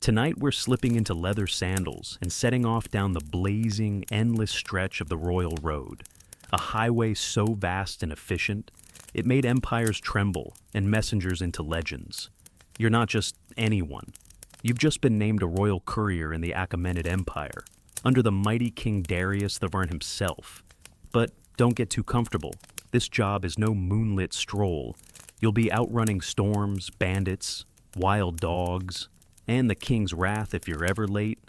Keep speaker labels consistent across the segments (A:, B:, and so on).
A: Tonight we're slipping into leather sandals and setting off down the blazing, endless stretch of the Royal Road, a highway so vast and efficient, it made empires tremble and messengers into legends. You're not just anyone. You've just been named a royal courier in the Achaemenid Empire, under the mighty King Darius the Vern himself. But don't get too comfortable. This job is no moonlit stroll. You'll be outrunning storms, bandits, wild dogs, and the king's wrath if you're ever late.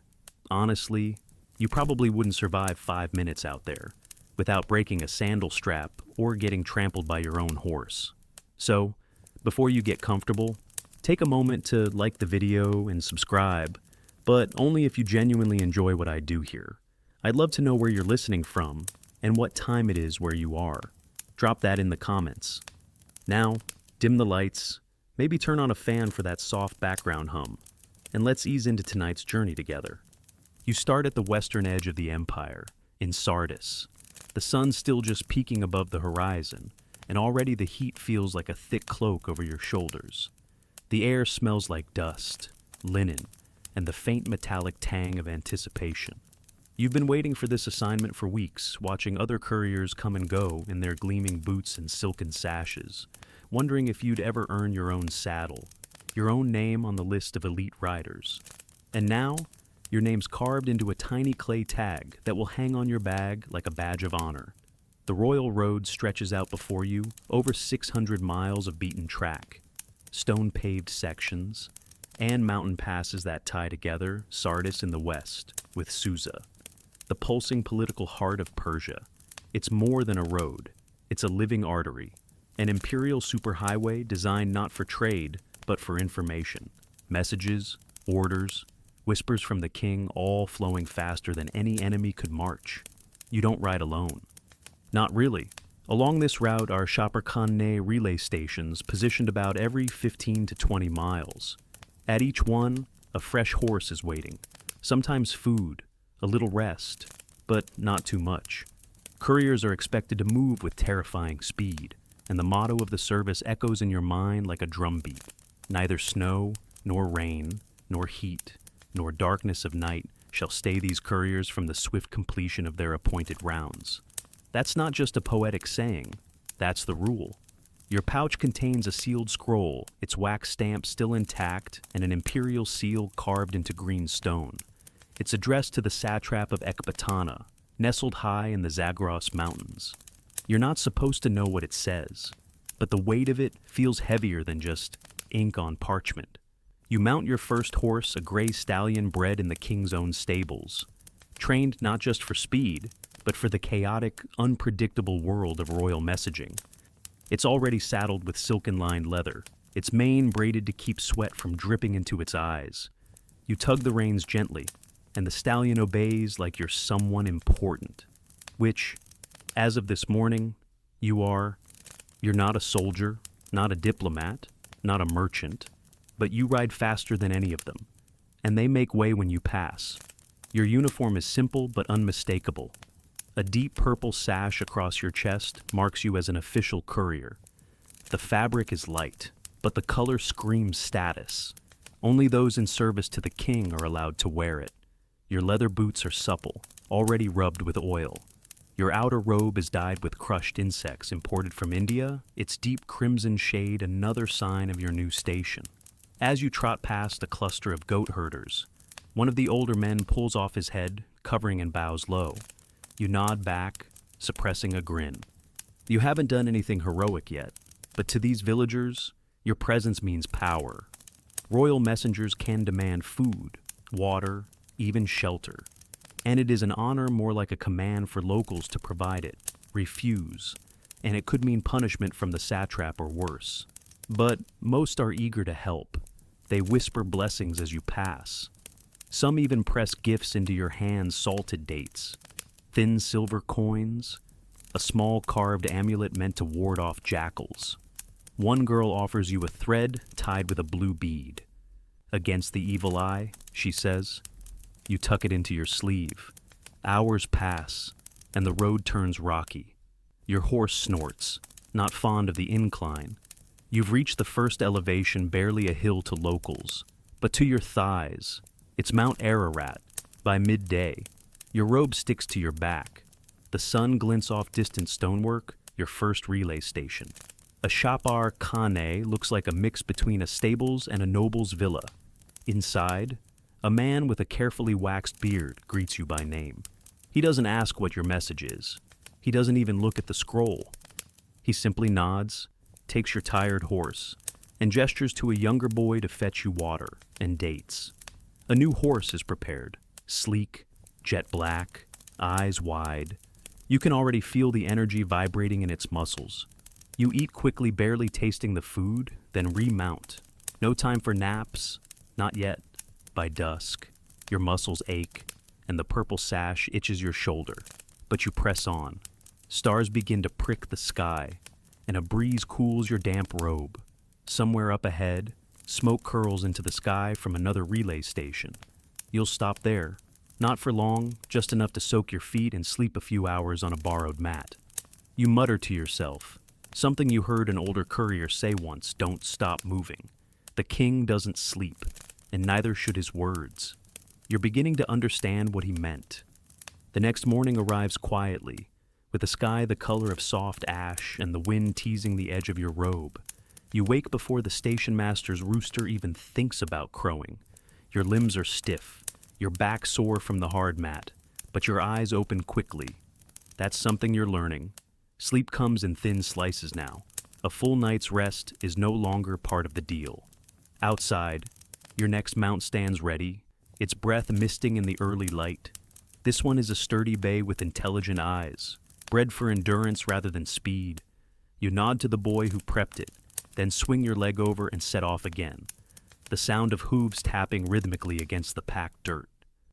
A: Honestly, you probably wouldn't survive 5 minutes out there without breaking a sandal strap or getting trampled by your own horse. So, before you get comfortable, take a moment to like the video and subscribe, but only if you genuinely enjoy what I do here. I'd love to know where you're listening from and what time it is where you are. Drop that in the comments. Now, dim the lights, maybe turn on a fan for that soft background hum, and let's ease into tonight's journey together. You start at the western edge of the empire, in Sardis. The sun's still just peeking above the horizon, and already the heat feels like a thick cloak over your shoulders. The air smells like dust, linen, and the faint metallic tang of anticipation. You've been waiting for this assignment for weeks, watching other couriers come and go in their gleaming boots and silken sashes, wondering if you'd ever earn your own saddle, your own name on the list of elite riders. And now, your name's carved into a tiny clay tag that will hang on your bag like a badge of honor. The Royal Road stretches out before you, over 600 miles of beaten track, stone-paved sections, and mountain passes that tie together Sardis in the west with Susa, the pulsing political heart of Persia. It's more than a road. It's a living artery, an imperial superhighway designed not for trade, but for information. Messages, orders, whispers from the king, all flowing faster than any enemy could march. You don't ride alone. Not really. Along this route are Chaperconne relay stations positioned about every 15 to 20 miles. At each one, a fresh horse is waiting. Sometimes food, a little rest, but not too much. Couriers are expected to move with terrifying speed, and the motto of the service echoes in your mind like a drumbeat. Neither snow, nor rain, nor heat, nor darkness of night shall stay these couriers from the swift completion of their appointed rounds. That's not just a poetic saying, that's the rule. Your pouch contains a sealed scroll, its wax stamp still intact, and an imperial seal carved into green stone. It's addressed to the satrap of Ecbatana, nestled high in the Zagros Mountains. You're not supposed to know what it says, but the weight of it feels heavier than just ink on parchment. You mount your first horse, a gray stallion bred in the king's own stables, trained not just for speed, but for the chaotic, unpredictable world of royal messaging. It's already saddled with silken-lined leather, its mane braided to keep sweat from dripping into its eyes. You tug the reins gently, and the stallion obeys like you're someone important. Which, as of this morning, you are. You're not a soldier, not a diplomat, not a merchant, but you ride faster than any of them, and they make way when you pass. Your uniform is simple but unmistakable. A deep purple sash across your chest marks you as an official courier. The fabric is light, but the color screams status. Only those in service to the king are allowed to wear it. Your leather boots are supple, already rubbed with oil. Your outer robe is dyed with crushed insects imported from India, its deep crimson shade another sign of your new station. As you trot past a cluster of goat herders, one of the older men pulls off his head, covering and bows low. You nod back, suppressing a grin. You haven't done anything heroic yet, but to these villagers, your presence means power. Royal messengers can demand food, water, even shelter. And it is an honor more like a command for locals to provide it, refuse, and it could mean punishment from the satrap or worse. But most are eager to help. They whisper blessings as you pass. Some even press gifts into your hands, salted dates, thin silver coins, a small carved amulet meant to ward off jackals. One girl offers you a thread tied with a blue bead. Against the evil eye, she says. You tuck it into your sleeve. Hours pass, and the road turns rocky. Your horse snorts, not fond of the incline. You've reached the first elevation, barely a hill to locals, but to your thighs. It's Mount Ararat. By midday, your robe sticks to your back. The sun glints off distant stonework, your first relay station. A chapar khane looks like a mix between a stables and a noble's villa. Inside, a man with a carefully waxed beard greets you by name. He doesn't ask what your message is. He doesn't even look at the scroll. He simply nods, takes your tired horse, and gestures to a younger boy to fetch you water and dates. A new horse is prepared, sleek, jet black, eyes wide. You can already feel the energy vibrating in its muscles. You eat quickly, barely tasting the food, then remount. No time for naps, not yet. By dusk, your muscles ache, and the purple sash itches your shoulder. But you press on. Stars begin to prick the sky, and a breeze cools your damp robe. Somewhere up ahead, smoke curls into the sky from another relay station. You'll stop there. Not for long, just enough to soak your feet and sleep a few hours on a borrowed mat. You mutter to yourself, something you heard an older courier say once: don't stop moving. The king doesn't sleep, and neither should his words. You're beginning to understand what he meant. The next morning arrives quietly, with the sky the color of soft ash and the wind teasing the edge of your robe. You wake before the station master's rooster even thinks about crowing. Your limbs are stiff, your back sore from the hard mat, but your eyes open quickly. That's something you're learning. Sleep comes in thin slices now. A full night's rest is no longer part of the deal. Outside, your next mount stands ready, its breath misting in the early light. This one is a sturdy bay with intelligent eyes, bred for endurance rather than speed. You nod to the boy who prepped it, then swing your leg over and set off again. The sound of hooves tapping rhythmically against the packed dirt.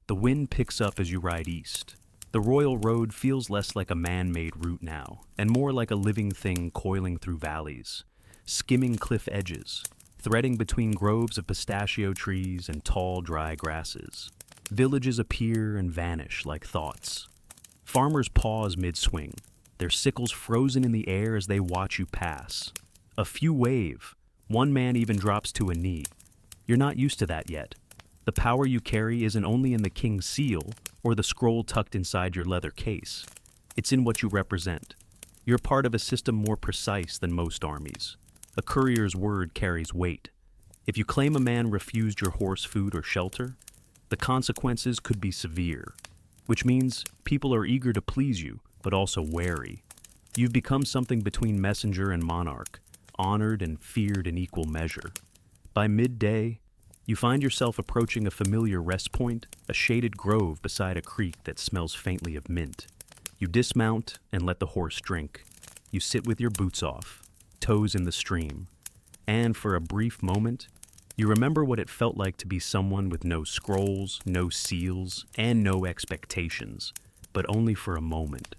A: The wind picks up as you ride east. The royal road feels less like a man-made route now, and more like a living thing coiling through valleys, skimming cliff edges, threading between groves of pistachio trees and tall, dry grasses. Villages appear and vanish like thoughts. Farmers pause mid-swing, their sickles frozen in the air as they watch you pass. A few wave. One man even drops to a knee. You're not used to that yet. The power you carry isn't only in the king's seal or the scroll tucked inside your leather case. It's in what you represent. You're part of a system more precise than most armies. A courier's word carries weight. If you claim a man refused your horse food or shelter, the consequences could be severe, which means people are eager to please you, but also wary. You've become something between messenger and monarch, honored and feared in equal measure. By midday, you find yourself approaching a familiar rest point, a shaded grove beside a creek that smells faintly of mint. You dismount and let the horse drink. You sit with your boots off, toes in the stream, and for a brief moment, you remember what it felt like to be someone with no scrolls, no seals, and no expectations, but only for a moment.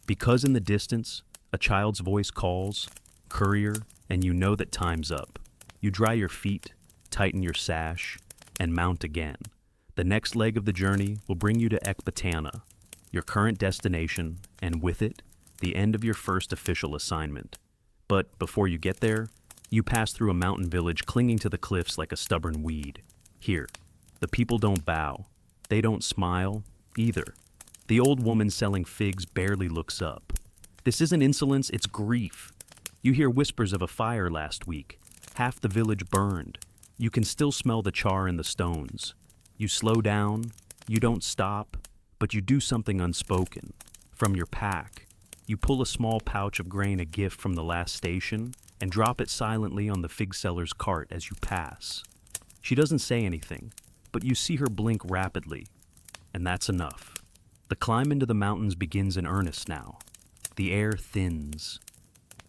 A: Because in the distance, a child's voice calls, "Courier," and you know that time's up. You dry your feet, tighten your sash, and mount again. The next leg of the journey will bring you to Ecbatana, your current destination, and with it, the end of your first official assignment. But before you get there, you pass through a mountain village clinging to the cliffs like a stubborn weed. Here, the people don't bow. They don't smile, either. The old woman selling figs barely looks up. This isn't insolence, it's grief. You hear whispers of a fire last week. Half the village burned. You can still smell the char in the stones. You slow down, you don't stop, but you do something unspoken. From your pack, you pull a small pouch of grain, a gift from the last station, and drop it silently on the fig seller's cart as you pass. She doesn't say anything, but you see her blink rapidly, and that's enough. The climb into the mountains begins in earnest now. The air thins.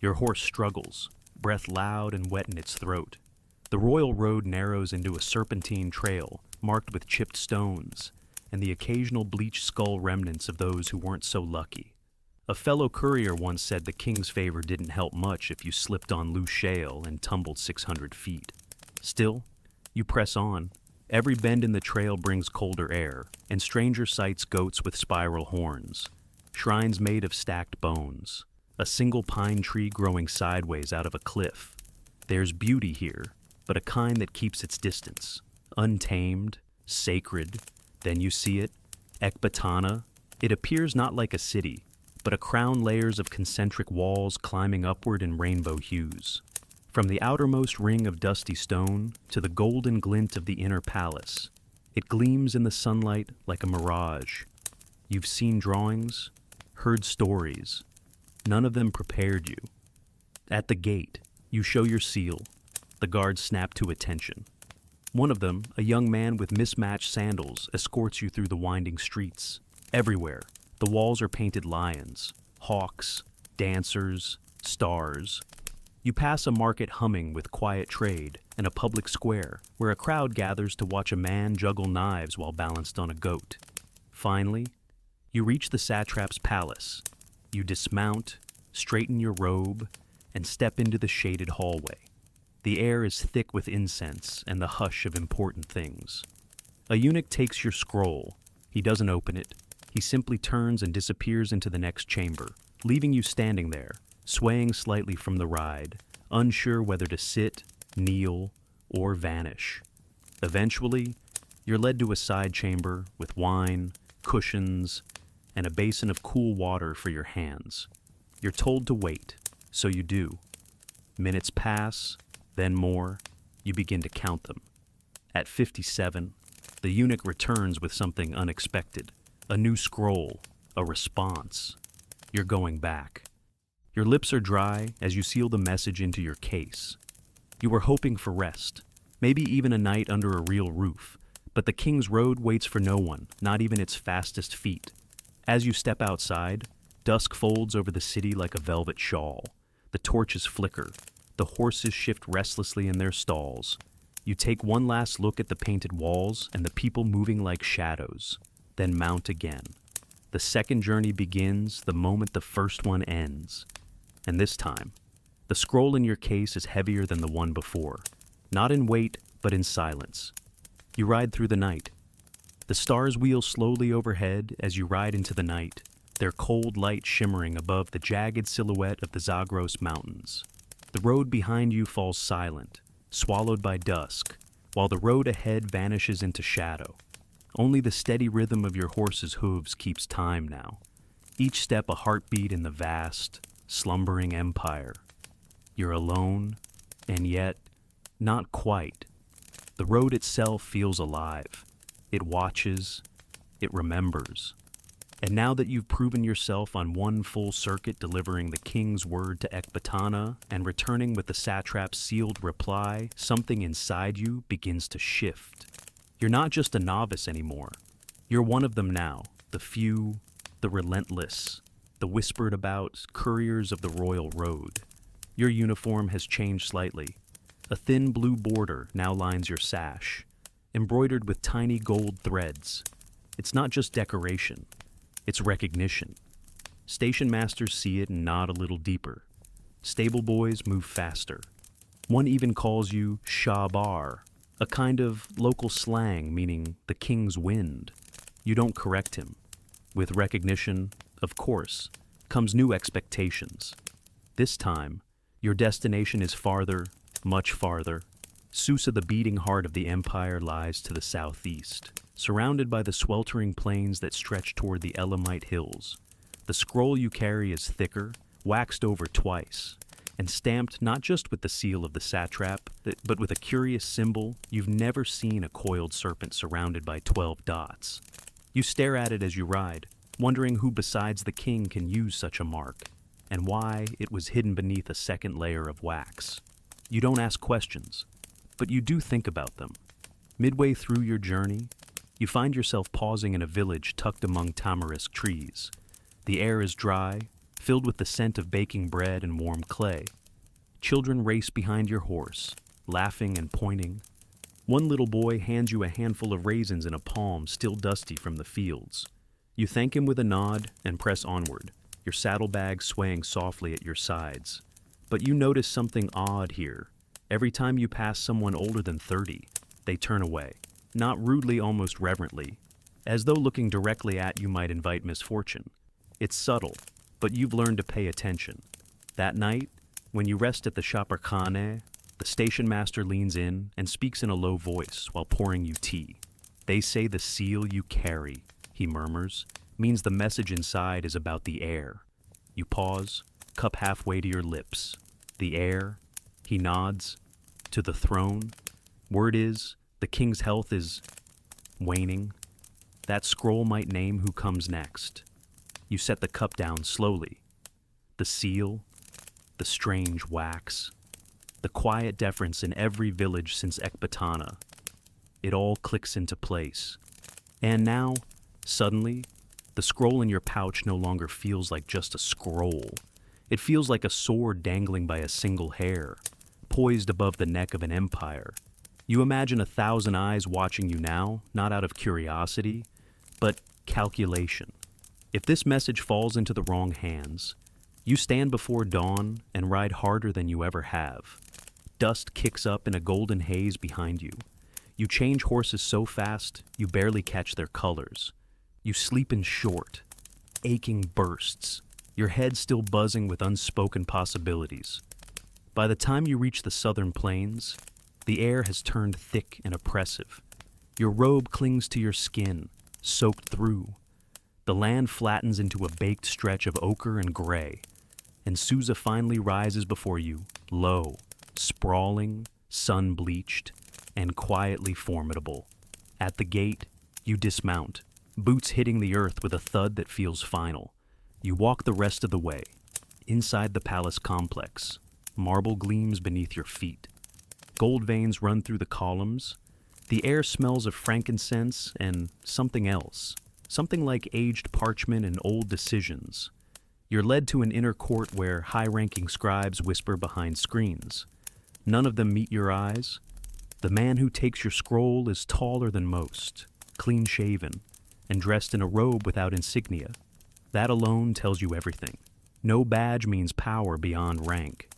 A: Your horse struggles, breath loud and wet in its throat. The royal road narrows into a serpentine trail marked with chipped stones and the occasional bleached skull remnants of those who weren't so lucky. A fellow courier once said the king's favor didn't help much if you slipped on loose shale and tumbled 600 feet. Still, you press on. Every bend in the trail brings colder air, and stranger sights goats with spiral horns, shrines made of stacked bones, a single pine tree growing sideways out of a cliff. There's beauty here, but a kind that keeps its distance. untamed, sacred. Then you see it, Ecbatana. It appears not like a city, but a crown layers of concentric walls climbing upward in rainbow hues. From the outermost ring of dusty stone to the golden glint of the inner palace, it gleams in the sunlight like a mirage. You've seen drawings, heard stories. None of them prepared you. At the gate, you show your seal. The guards snap to attention. One of them, a young man with mismatched sandals, escorts you through the winding streets. Everywhere, the walls are painted lions, hawks, dancers, stars. You pass a market humming with quiet trade and a public square where a crowd gathers to watch a man juggle knives while balanced on a goat. Finally, you reach the satrap's palace. You dismount, straighten your robe, and step into the shaded hallway. The air is thick with incense and the hush of important things. A eunuch takes your scroll. He doesn't open it. He simply turns and disappears into the next chamber, leaving you standing there, swaying slightly from the ride, unsure whether to sit, kneel, or vanish. Eventually, you're led to a side chamber with wine, cushions, and a basin of cool water for your hands. You're told to wait, so you do. Minutes pass, then more. You begin to count them. At 57, the eunuch returns with something unexpected. A new scroll, a response. You're going back. Your lips are dry as you seal the message into your case. You were hoping for rest, maybe even a night under a real roof, but the king's road waits for no one, not even its fastest feet. As you step outside, dusk folds over the city like a velvet shawl. The torches flicker. The horses shift restlessly in their stalls. You take one last look at the painted walls and the people moving like shadows, then mount again. The second journey begins the moment the first one ends. And this time, the scroll in your case is heavier than the one before, not in weight, but in silence. You ride through the night. The stars wheel slowly overhead as you ride into the night, their cold light shimmering above the jagged silhouette of the Zagros Mountains. The road behind you falls silent, swallowed by dusk, while the road ahead vanishes into shadow. Only the steady rhythm of your horse's hooves keeps time now, each step a heartbeat in the vast, slumbering empire. You're alone, and yet, not quite. The road itself feels alive. It watches, it remembers. And now that you've proven yourself on one full circuit delivering the king's word to Ecbatana and returning with the satrap's sealed reply, something inside you begins to shift. You're not just a novice anymore. You're one of them now, the few, the relentless, the whispered about couriers of the royal road. Your uniform has changed slightly. A thin blue border now lines your sash, embroidered with tiny gold threads. It's not just decoration, it's recognition. Station masters see it and nod a little deeper. Stable boys move faster. One even calls you Shabar, a kind of local slang meaning the king's wind. You don't correct him. With recognition, of course, comes new expectations. This time, your destination is farther, much farther. Susa, the beating heart of the empire, lies to the southeast, surrounded by the sweltering plains that stretch toward the Elamite hills. The scroll you carry is thicker, waxed over twice, and stamped not just with the seal of the satrap, but with a curious symbol you've never seen: a coiled serpent surrounded by 12 dots. You stare at it as you ride, wondering who besides the king can use such a mark, and why it was hidden beneath a second layer of wax. You don't ask questions, but you do think about them. Midway through your journey, you find yourself pausing in a village tucked among tamarisk trees. The air is dry, filled with the scent of baking bread and warm clay. Children race behind your horse, laughing and pointing. One little boy hands you a handful of raisins in a palm still dusty from the fields. You thank him with a nod and press onward, your saddlebag swaying softly at your sides. But you notice something odd here. Every time you pass someone older than 30, they turn away, not rudely, almost reverently, as though looking directly at you might invite misfortune. It's subtle, but you've learned to pay attention. That night, when you rest at the Chaparkhane, The station master leans in and speaks in a low voice while pouring you tea. They say the seal you carry, he murmurs, means the message inside is about the air. You pause, cup halfway to your lips. The air, he nods. To the throne. Word is, the king's health is waning. That scroll might name who comes next. You set the cup down slowly. The seal, the strange wax, the quiet deference in every village since Ecbatana. It all clicks into place. And now, suddenly, the scroll in your pouch no longer feels like just a scroll. It feels like a sword dangling by a single hair, poised above the neck of an empire. You imagine 1,000 eyes watching you now, not out of curiosity, but calculation. If this message falls into the wrong hands, you stand before dawn and ride harder than you ever have. Dust kicks up in a golden haze behind you. You change horses so fast, you barely catch their colors. You sleep in short, aching bursts, your head still buzzing with unspoken possibilities. By the time you reach the southern plains, the air has turned thick and oppressive. Your robe clings to your skin, soaked through. The land flattens into a baked stretch of ochre and gray, and Sousa finally rises before you, low, sprawling, sun-bleached, and quietly formidable. At the gate, you dismount, boots hitting the earth with a thud that feels final. You walk the rest of the way, inside the palace complex. Marble gleams beneath your feet. Gold veins run through the columns. The air smells of frankincense and something else, something like aged parchment and old decisions. You're led to an inner court where high-ranking scribes whisper behind screens. None of them meet your eyes. The man who takes your scroll is taller than most, clean-shaven, and dressed in a robe without insignia. That alone tells you everything. No badge means power beyond rank.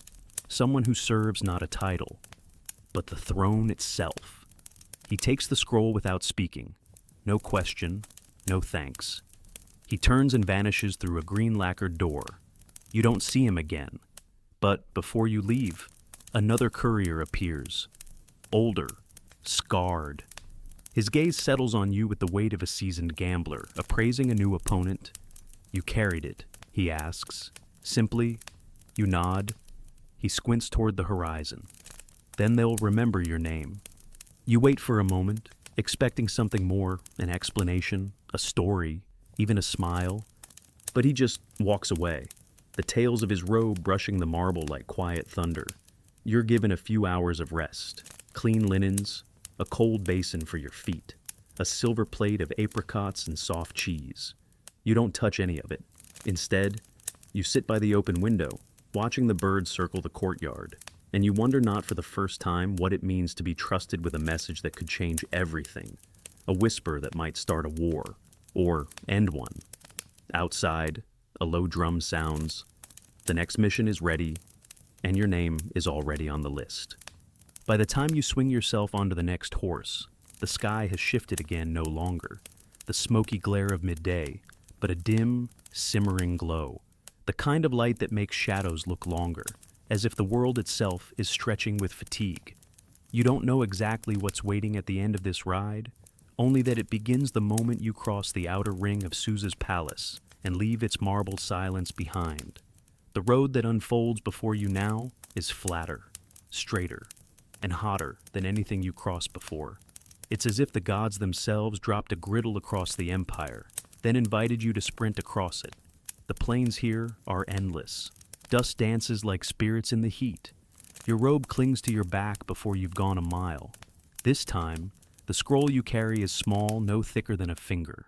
A: Someone who serves not a title, but the throne itself. He takes the scroll without speaking. No question, no thanks. He turns and vanishes through a green lacquered door. You don't see him again. But before you leave, another courier appears. Older, scarred. His gaze settles on you with the weight of a seasoned gambler, appraising a new opponent. You carried it, he asks. Simply, you nod. He squints toward the horizon. Then they'll remember your name. You wait for a moment, expecting something more, an explanation, a story, even a smile. But he just walks away, the tails of his robe brushing the marble like quiet thunder. You're given a few hours of rest, clean linens, a cold basin for your feet, a silver plate of apricots and soft cheese. You don't touch any of it. Instead, you sit by the open window, watching the birds circle the courtyard, and you wonder not for the first time what it means to be trusted with a message that could change everything, a whisper that might start a war, or end one. Outside, a low drum sounds. The next mission is ready, and your name is already on the list. By the time you swing yourself onto the next horse, the sky has shifted again no longer, the smoky glare of midday, but a dim, simmering glow, the kind of light that makes shadows look longer, as if the world itself is stretching with fatigue. You don't know exactly what's waiting at the end of this ride, only that it begins the moment you cross the outer ring of Sousa's palace and leave its marble silence behind. The road that unfolds before you now is flatter, straighter, and hotter than anything you crossed before. It's as if the gods themselves dropped a griddle across the empire, then invited you to sprint across it. The plains here are endless. Dust dances like spirits in the heat. Your robe clings to your back before you've gone a mile. This time, the scroll you carry is small, no thicker than a finger.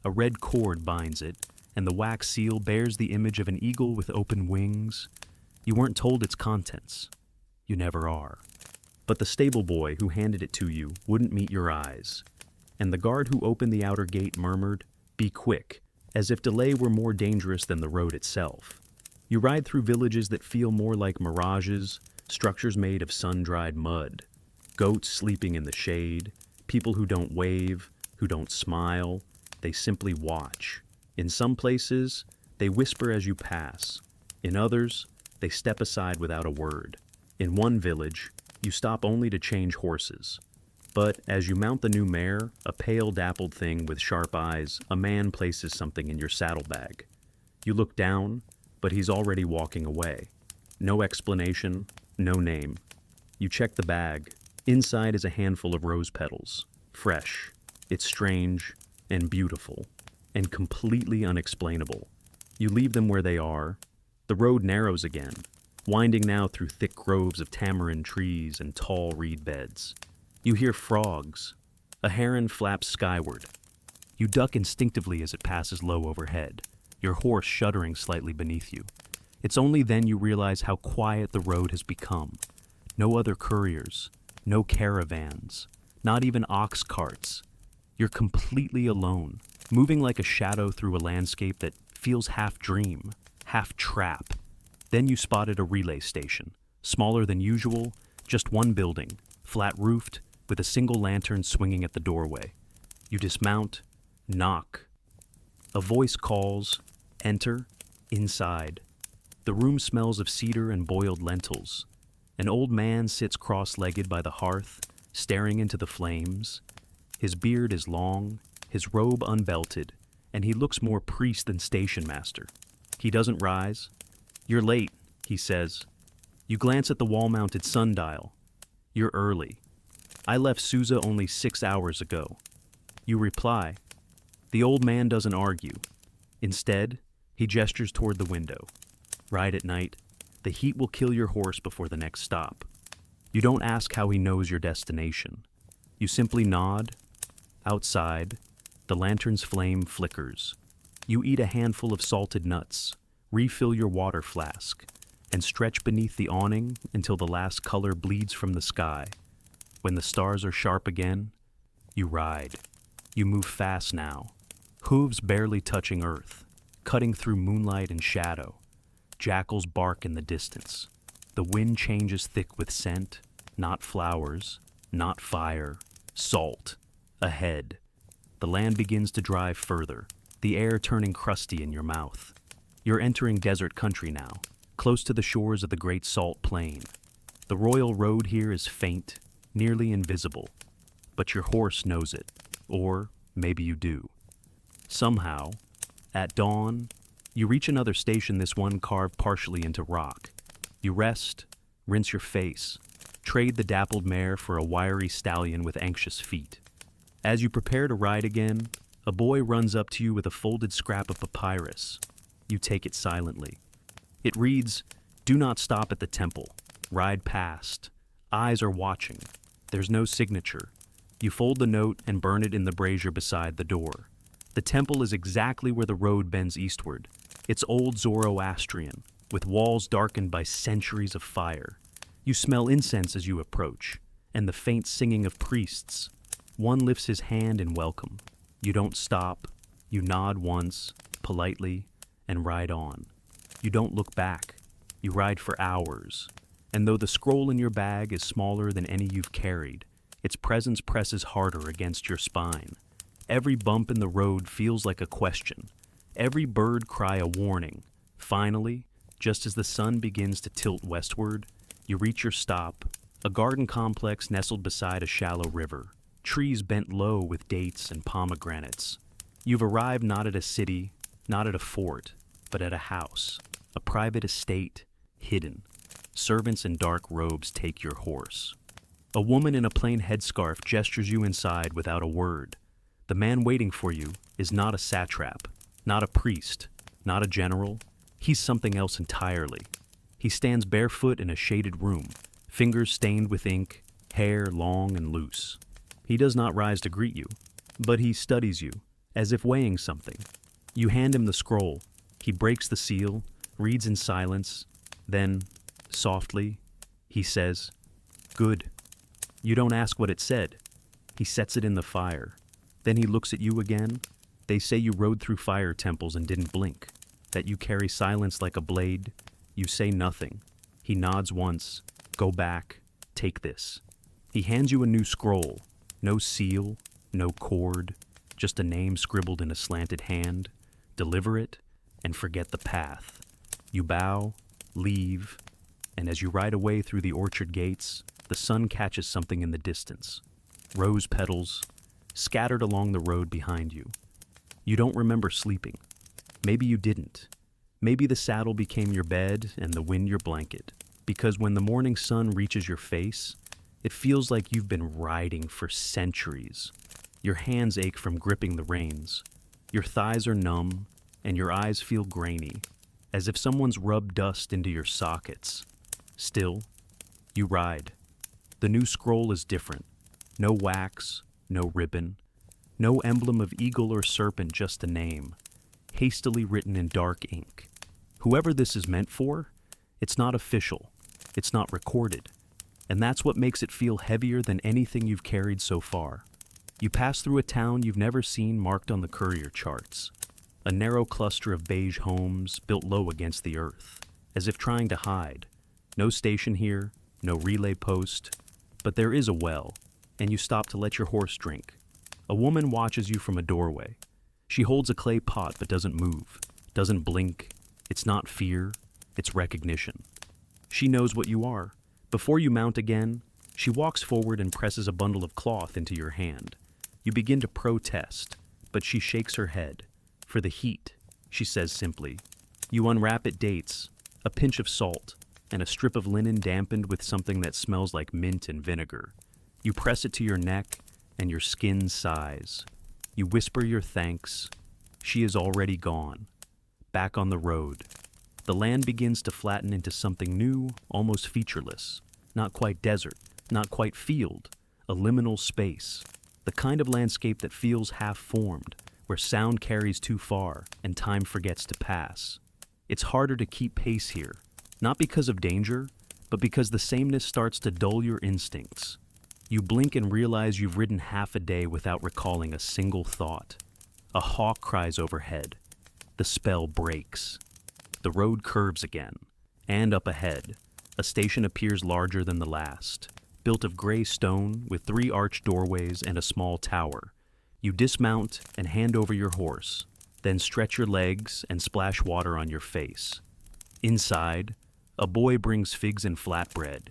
A: A red cord binds it, and the wax seal bears the image of an eagle with open wings. You weren't told its contents. You never are. But the stable boy who handed it to you wouldn't meet your eyes, and the guard who opened the outer gate murmured, "Be quick," as if delay were more dangerous than the road itself. You ride through villages that feel more like mirages, structures made of sun-dried mud, goats sleeping in the shade, people who don't wave, who don't smile, they simply watch. In some places, they whisper as you pass. In others, they step aside without a word. In one village, You stop only to change horses. But as you mount the new mare, a pale dappled thing with sharp eyes, a man places something in your saddlebag. You look down, but he's already walking away. No explanation, no name. You check the bag. Inside is a handful of rose petals. Fresh. It's strange and beautiful and completely unexplainable. You leave them where they are. The road narrows again, winding now through thick groves of tamarind trees and tall reed beds. You hear frogs. A heron flaps skyward. You duck instinctively as it passes low overhead, your horse shuddering slightly beneath you. It's only then you realize how quiet the road has become. No other couriers, no caravans, not even ox carts. You're completely alone, moving like a shadow through a landscape that feels half dream, half trap. Then you spotted a relay station, smaller than usual, just one building, flat-roofed, with a single lantern swinging at the doorway. You dismount, knock. A voice calls, enter, inside. The room smells of cedar and boiled lentils. An old man sits cross-legged by the hearth, staring into the flames. His beard is long, his robe unbelted, and he looks more priest than station master. He doesn't rise. "You're late," he says. You glance at the wall-mounted sundial. "You're early. I left Susa only 6 hours ago." You reply. The old man doesn't argue. Instead, he gestures toward the window. "Ride at night. The heat will kill your horse before the next stop." You don't ask how he knows your destination. You simply nod. Outside, the lantern's flame flickers. You eat a handful of salted nuts, refill your water flask, and stretch beneath the awning until the last color bleeds from the sky. When the stars are sharp again, you ride. You move fast now, hooves barely touching earth, cutting through moonlight and shadow. Jackals bark in the distance. The wind changes thick with scent, not flowers, not fire, salt. Ahead, the land begins to drive further, the air turning crusty in your mouth. You're entering desert country now, close to the shores of the Great Salt Plain. The royal road here is faint, nearly invisible, but your horse knows it, or maybe you do. Somehow, at dawn, you reach another station, this one carved partially into rock. You rest, rinse your face, trade the dappled mare for a wiry stallion with anxious feet. As you prepare to ride again, a boy runs up to you with a folded scrap of papyrus. You take it silently. It reads, "Do not stop at the temple. Ride past. Eyes are watching. There's no signature." You fold the note and burn it in the brazier beside the door. The temple is exactly where the road bends eastward. It's old Zoroastrian, with walls darkened by centuries of fire. You smell incense as you approach, and the faint singing of priests. One lifts his hand in welcome. You don't stop. You nod once, politely, and ride on. You don't look back. You ride for hours. And though the scroll in your bag is smaller than any you've carried, its presence presses harder against your spine. Every bump in the road feels like a question. Every bird cry a warning. Finally, just as the sun begins to tilt westward, you reach your stop, a garden complex nestled beside a shallow river, trees bent low with dates and pomegranates. You've arrived not at a city, not at a fort, but at a house, a private estate, hidden. Servants in dark robes take your horse. A woman in a plain headscarf gestures you inside without a word. The man waiting for you is not a satrap, not a priest, not a general. He's something else entirely. He stands barefoot in a shaded room, fingers stained with ink, hair long and loose. He does not rise to greet you, but he studies you, as if weighing something. You hand him the scroll. He breaks the seal, reads in silence, then, softly, he says, "Good." You don't ask what it said. He sets it in the fire. Then he looks at you again. They say you rode through fire temples and didn't blink, that you carry silence like a blade. You say nothing. He nods once. "Go back. Take this." He hands you a new scroll. No seal, no cord, just a name scribbled in a slanted hand. Deliver it and forget the path. You bow, leave, and as you ride away through the orchard gates, the sun catches something in the distance. Rose petals, scattered along the road behind you. You don't remember sleeping. Maybe you didn't. Maybe the saddle became your bed and the wind your blanket. Because when the morning sun reaches your face, it feels like you've been riding for centuries. Your hands ache from gripping the reins. Your thighs are numb, and your eyes feel grainy, as if someone's rubbed dust into your sockets. Still, you ride. The new scroll is different. No wax, no ribbon, no emblem of eagle or serpent, just a name, hastily written in dark ink. Whoever this is meant for, it's not official, it's not recorded, and that's what makes it feel heavier than anything you've carried so far. You pass through a town you've never seen marked on the courier charts, a narrow cluster of beige homes built low against the earth, as if trying to hide. No station here, no relay post, but there is a well, and you stop to let your horse drink. A woman watches you from a doorway. She holds a clay pot but doesn't move, doesn't blink. It's not fear, it's recognition. She knows what you are. Before you mount again, she walks forward and presses a bundle of cloth into your hand. You begin to protest, but she shakes her head. For the heat, she says simply. You unwrap it, dates, a pinch of salt, and a strip of linen dampened with something that smells like mint and vinegar. You press it to your neck, and your skin sighs. You whisper your thanks. She is already gone. Back on the road. The land begins to flatten into something new, almost featureless. Not quite desert, not quite field, a liminal space. The kind of landscape that feels half-formed, where sound carries too far and time forgets to pass. It's harder to keep pace here, not because of danger, but because the sameness starts to dull your instincts. You blink and realize you've ridden half a day without recalling a single thought. A hawk cries overhead. The spell breaks. The road curves again, and up ahead, a station appears larger than the last, built of gray stone with 3 arched doorways and a small tower. You dismount and hand over your horse, then stretch your legs and splash water on your face. Inside, a boy brings figs and flatbread,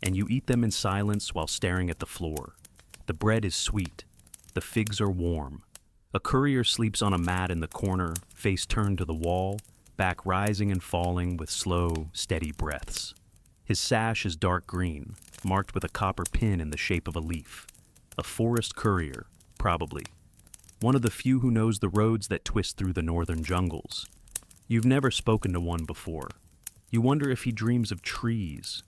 A: and you eat them in silence while staring at the floor. The bread is sweet. The figs are warm. A courier sleeps on a mat in the corner, face turned to the wall, back rising and falling with slow, steady breaths. His sash is dark green, marked with a copper pin in the shape of a leaf. A forest courier, probably. One of the few who knows the roads that twist through the northern jungles. You've never spoken to one before. You wonder if he dreams of trees.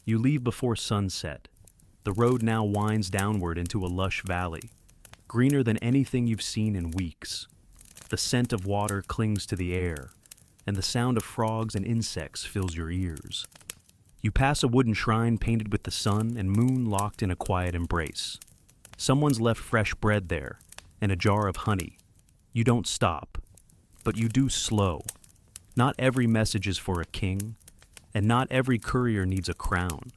A: You leave before sunset. The road now winds downward into a lush valley, greener than anything you've seen in weeks. The scent of water clings to the air, and the sound of frogs and insects fills your ears. You pass a wooden shrine painted with the sun and moon locked in a quiet embrace. Someone's left fresh bread there, and a jar of honey. You don't stop, but you do slow. Not every message is for a king, and not every courier needs a crown.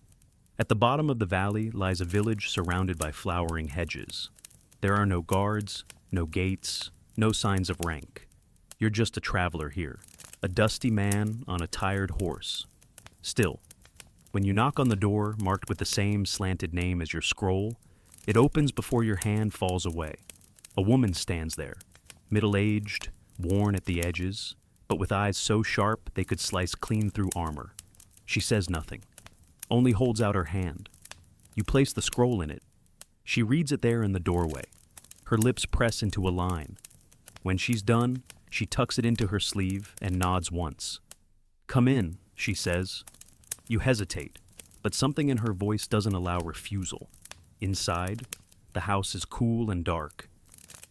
A: At the bottom of the valley lies a village surrounded by flowering hedges. There are no guards, no gates, no signs of rank. You're just a traveler here, a dusty man on a tired horse. Still, when you knock on the door marked with the same slanted name as your scroll, it opens before your hand falls away. A woman stands there, middle-aged, worn at the edges, but with eyes so sharp they could slice clean through armor. She says nothing, only holds out her hand. You place the scroll in it. She reads it there in the doorway. Her lips press into a line. When she's done, she tucks it into her sleeve and nods once. "Come in," she says. You hesitate, but something in her voice doesn't allow refusal. Inside, the house is cool and dark.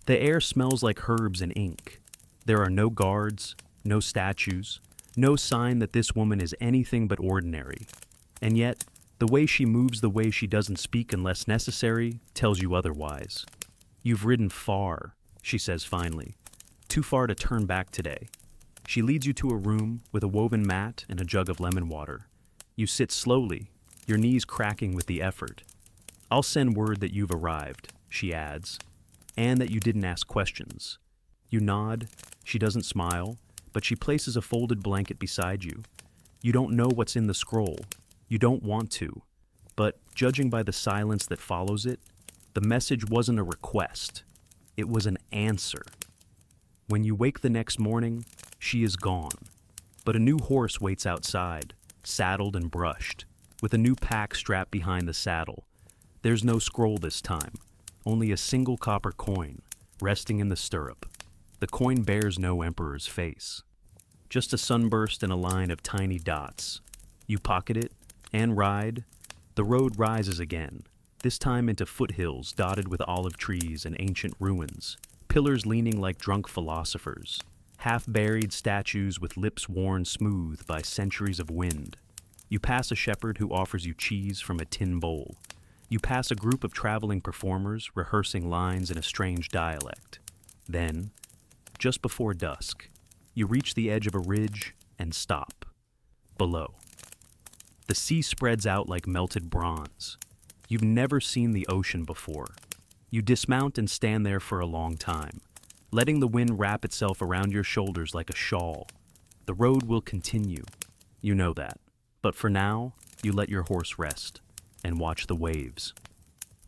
A: The air smells like herbs and ink. There are no guards, no statues, no sign that this woman is anything but ordinary. And yet, the way she moves, the way she doesn't speak unless necessary, tells you otherwise. "You've ridden far," she says finally. "Too far to turn back today." She leads you to a room with a woven mat and a jug of lemon water. You sit slowly, your knees cracking with the effort. "I'll send word that you've arrived," she adds, "and that you didn't ask questions." You nod. She doesn't smile, but she places a folded blanket beside you. You don't know what's in the scroll. You don't want to. But judging by the silence that follows it, the message wasn't a request. It was an answer. When you wake the next morning, she is gone. But a new horse waits outside, saddled and brushed, with a new pack strapped behind the saddle. There's no scroll this time, only a single copper coin, resting in the stirrup. The coin bears no emperor's face. Just a sunburst and a line of tiny dots. You pocket it and ride. The road rises again, this time into foothills dotted with olive trees and ancient ruins, pillars leaning like drunk philosophers, half-buried statues with lips worn smooth by centuries of wind. You pass a shepherd who offers you cheese from a tin bowl. You pass a group of traveling performers rehearsing lines in a strange dialect. Then, just before dusk, you reach the edge of a ridge and stop. Below, the sea spreads out like melted bronze. You've never seen the ocean before. You dismount and stand there for a long time, letting the wind wrap itself around your shoulders like a shawl. The road will continue. You know that. But for now, you let your horse rest and watch the waves.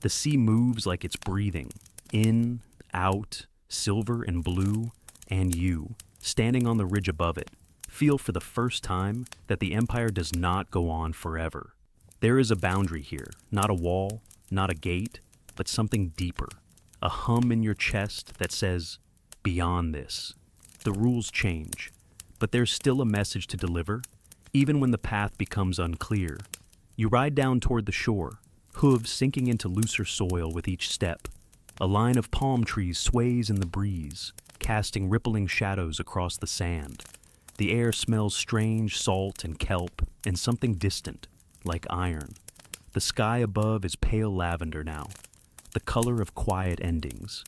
A: The sea moves like it's breathing, in, out, silver and blue, and you, standing on the ridge above it, feel for the first time that the empire does not go on forever. There is a boundary here, not a wall, not a gate, but something deeper. A hum in your chest that says, beyond this. The rules change, but there's still a message to deliver, even when the path becomes unclear. You ride down toward the shore, hooves sinking into looser soil with each step. A line of palm trees sways in the breeze, casting rippling shadows across the sand. The air smells strange salt and kelp and something distant, like iron. The sky above is pale lavender now, the color of quiet endings.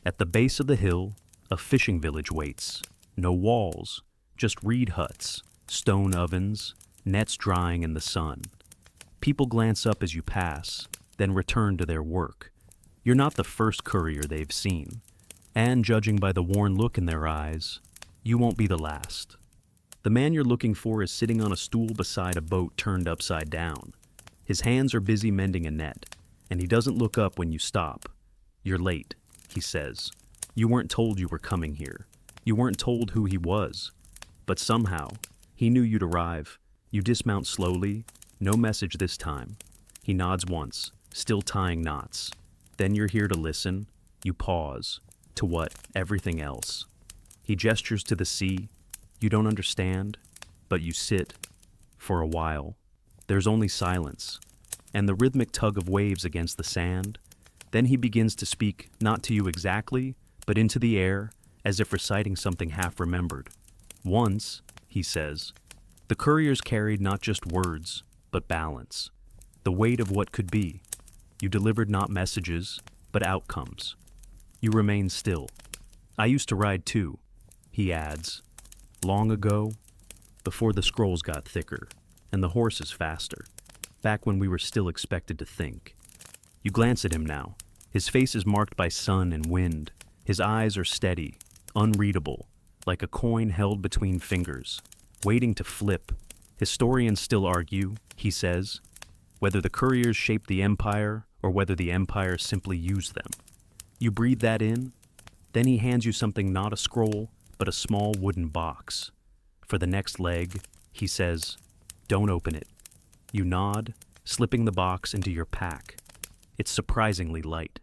A: At the base of the hill, a fishing village waits. No walls, just reed huts, stone ovens, nets drying in the sun. People glance up as you pass, then return to their work. You're not the first courier they've seen, and judging by the worn look in their eyes, you won't be the last. The man you're looking for is sitting on a stool beside a boat turned upside down. His hands are busy mending a net, and he doesn't look up when you stop. You're late, he says. You weren't told you were coming here. You weren't told who he was. But somehow, he knew you'd arrive. You dismount slowly, no message this time. He nods once, still tying knots. Then you're here to listen. You pause. To what? Everything else. He gestures to the sea. You don't understand, but you sit. For a while, there's only silence, and the rhythmic tug of waves against the sand. Then he begins to speak, not to you exactly, but into the air, as if reciting something half-remembered. Once, he says, the couriers carried not just words, but balance. The weight of what could be. You delivered not messages, but outcomes. You remain still. I used to ride too, he adds. Long ago, before the scrolls got thicker, and the horses faster, back when we were still expected to think. You glance at him now. His face is marked by sun and wind. His eyes are steady, unreadable, like a coin held between fingers, waiting to flip. Historians still argue, he says, whether the couriers shaped the empire or whether the empire simply used them. You breathe that in, then he hands you something not a scroll, but a small wooden box. For the next leg, he says, don't open it. You nod, slipping the box into your pack. It's surprisingly light.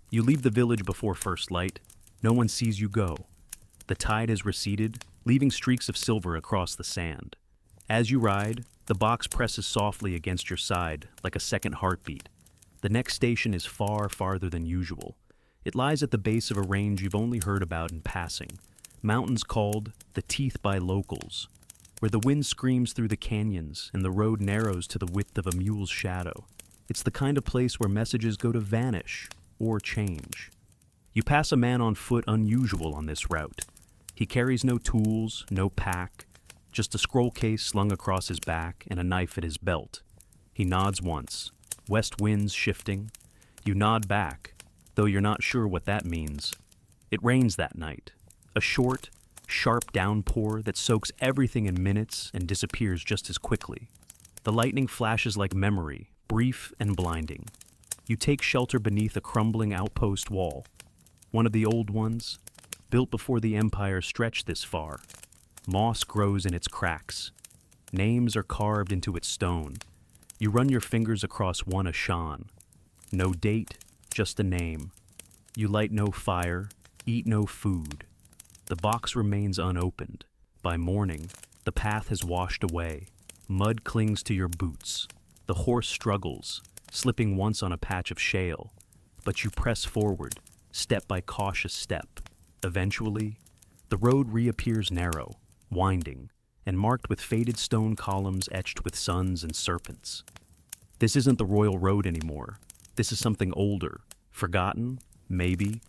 A: You leave the village before first light. No one sees you go. The tide has receded, leaving streaks of silver across the sand. As you ride, the box presses softly against your side like a second heartbeat. The next station is far farther than usual. It lies at the base of a range you've only heard about in passing. Mountains called the Teeth by locals, where the wind screams through the canyons and the road narrows to the width of a mule's shadow. It's the kind of place where messages go to vanish or change. You pass a man on foot unusual on this route. He carries no tools, no pack, just a scroll case slung across his back and a knife at his belt. He nods once, west winds shifting. You nod back, though you're not sure what that means. It rains that night. A short, sharp downpour that soaks everything in minutes and disappears just as quickly. The lightning flashes like memory, brief and blinding. You take shelter beneath a crumbling outpost wall, one of the old ones, built before the Empire stretched this far. Moss grows in its cracks. Names are carved into its stone. You run your fingers across one Ashan. No date, just a name. You light no fire, eat no food. The box remains unopened. By morning, the path has washed away. Mud clings to your boots. The horse struggles, slipping once on a patch of shale. But you press forward, step by cautious step. Eventually, the road reappears narrow, winding, and marked with faded stone columns etched with suns and serpents. This isn't the royal road anymore. This is something older, forgotten, maybe.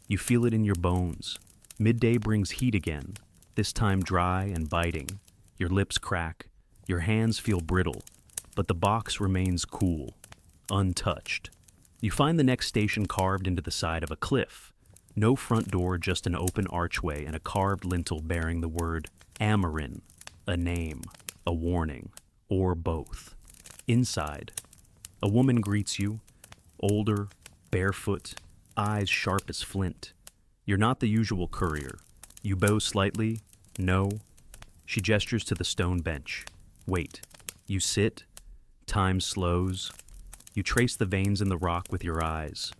A: You feel it in your bones. Midday brings heat again, this time dry and biting. Your lips crack, your hands feel brittle, but the box remains cool, untouched. You find the next station carved into the side of a cliff. No front door, just an open archway and a carved lintel bearing the word Amarin, a name, a warning, or both. Inside, a woman greets you, older, barefoot, eyes sharp as flint. You're not the usual courier. You bow slightly. No. She gestures to the stone bench. Wait. You sit. Time slows. You trace the veins in the rock with your eyes.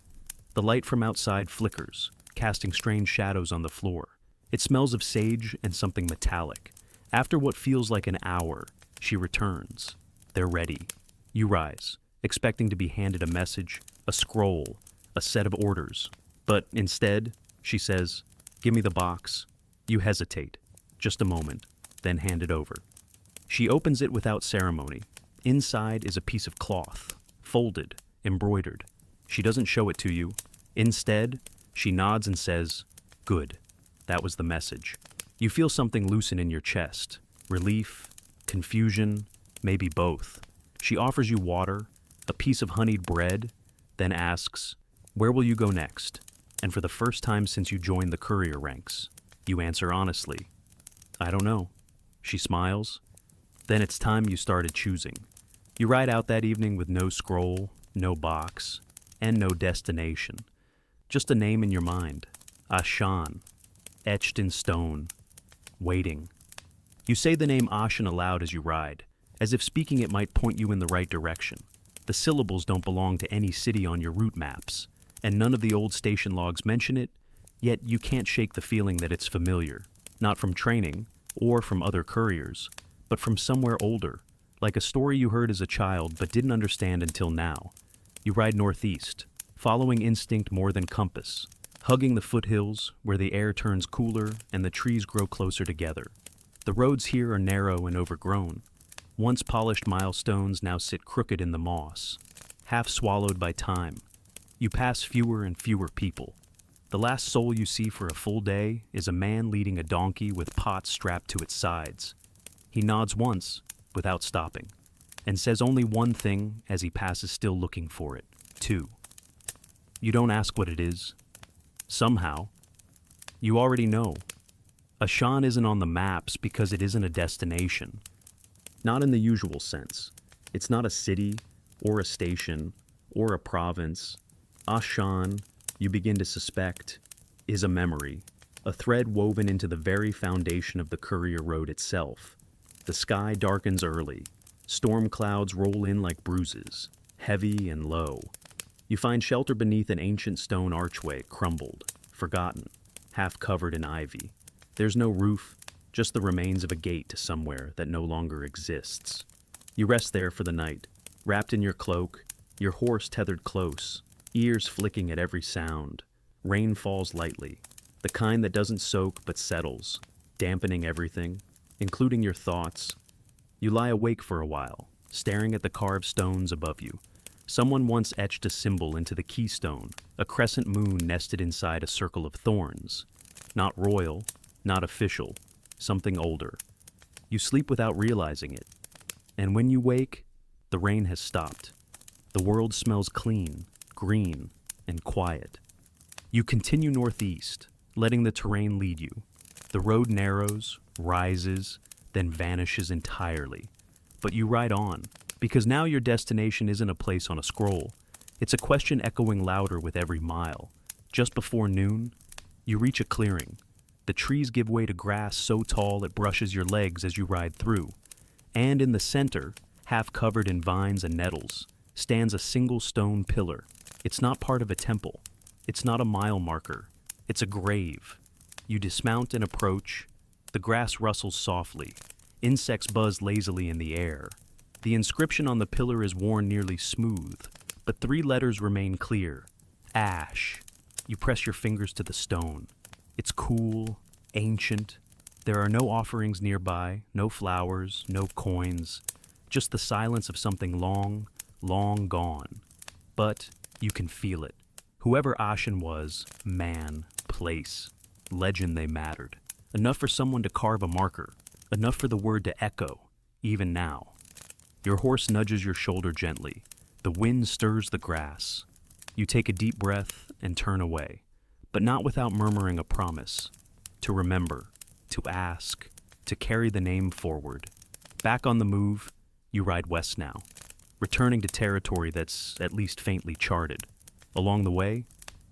A: The light from outside flickers, casting strange shadows on the floor. It smells of sage and something metallic. After what feels like an hour, she returns. They're ready. You rise, expecting to be handed a message, a scroll, a set of orders. But instead, she says, "Give me the box." You hesitate, just a moment, then hand it over. She opens it without ceremony. Inside is a piece of cloth, folded, embroidered. She doesn't show it to you. Instead, she nods and says, "Good." That was the message. You feel something loosen in your chest. Relief, confusion, maybe both. She offers you water, a piece of honeyed bread, then asks, "Where will you go next?" And for the first time since you joined the courier ranks, you answer honestly, "I don't know." She smiles. Then it's time you started choosing. You ride out that evening with no scroll, no box, and no destination. Just a name in your mind, Ashan, etched in stone, waiting. You say the name Ashan aloud as you ride, as if speaking it might point you in the right direction. The syllables don't belong to any city on your route maps, and none of the old station logs mention it, yet you can't shake the feeling that it's familiar, not from training or from other couriers, but from somewhere older, like a story you heard as a child but didn't understand until now. You ride northeast, following instinct more than compass, hugging the foothills where the air turns cooler and the trees grow closer together. The roads here are narrow and overgrown. Once polished milestones now sit crooked in the moss, half swallowed by time. You pass fewer and fewer people. The last soul you see for a full day is a man leading a donkey with pots strapped to its sides. He nods once, without stopping, and says only one thing as he passes, still looking for it. 2. You don't ask what it is. Somehow, you already know. Ashan isn't on the maps because it isn't a destination. Not in the usual sense. It's not a city, or a station, or a province. Ashan, you begin to suspect, is a memory, a thread woven into the very foundation of the courier road itself. The sky darkens early. Storm clouds roll in like bruises, heavy and low. You find shelter beneath an ancient stone archway, crumbled, forgotten, half covered in ivy. There's no roof, just the remains of a gate to somewhere that no longer exists. You rest there for the night, wrapped in your cloak, your horse tethered close, ears flicking at every sound. Rain falls lightly, the kind that doesn't soak but settles, dampening everything, including your thoughts. You lie awake for a while, staring at the carved stones above you. Someone once etched a symbol into the keystone, a crescent moon nested inside a circle of thorns. Not royal, not official, something older. You sleep without realizing it. And when you wake, the rain has stopped. The world smells clean, green, and quiet. You continue northeast, letting the terrain lead you. The road narrows, rises, then vanishes entirely. But you ride on, Because now your destination isn't a place on a scroll. It's a question echoing louder with every mile. Just before noon, you reach a clearing. The trees give way to grass so tall it brushes your legs as you ride through. And in the center, half covered in vines and nettles, stands a single stone pillar. It's not part of a temple. It's not a mile marker. It's a grave. You dismount and approach. The grass rustles softly. Insects buzz lazily in the air. The inscription on the pillar is worn nearly smooth, but 3 letters remain clear. Ash. You press your fingers to the stone. It's cool, ancient. There are no offerings nearby, no flowers, no coins, just the silence of something long, long gone. But you can feel it. Whoever Ashen was, man, place, legend, they mattered. Enough for someone to carve a marker, enough for the word to echo, even now. Your horse nudges your shoulder gently. The wind stirs the grass. You take a deep breath and turn away, but not without murmuring a promise. To remember, to ask, to carry the name forward. Back on the move, you ride west now, returning to territory that's at least faintly charted. Along the way,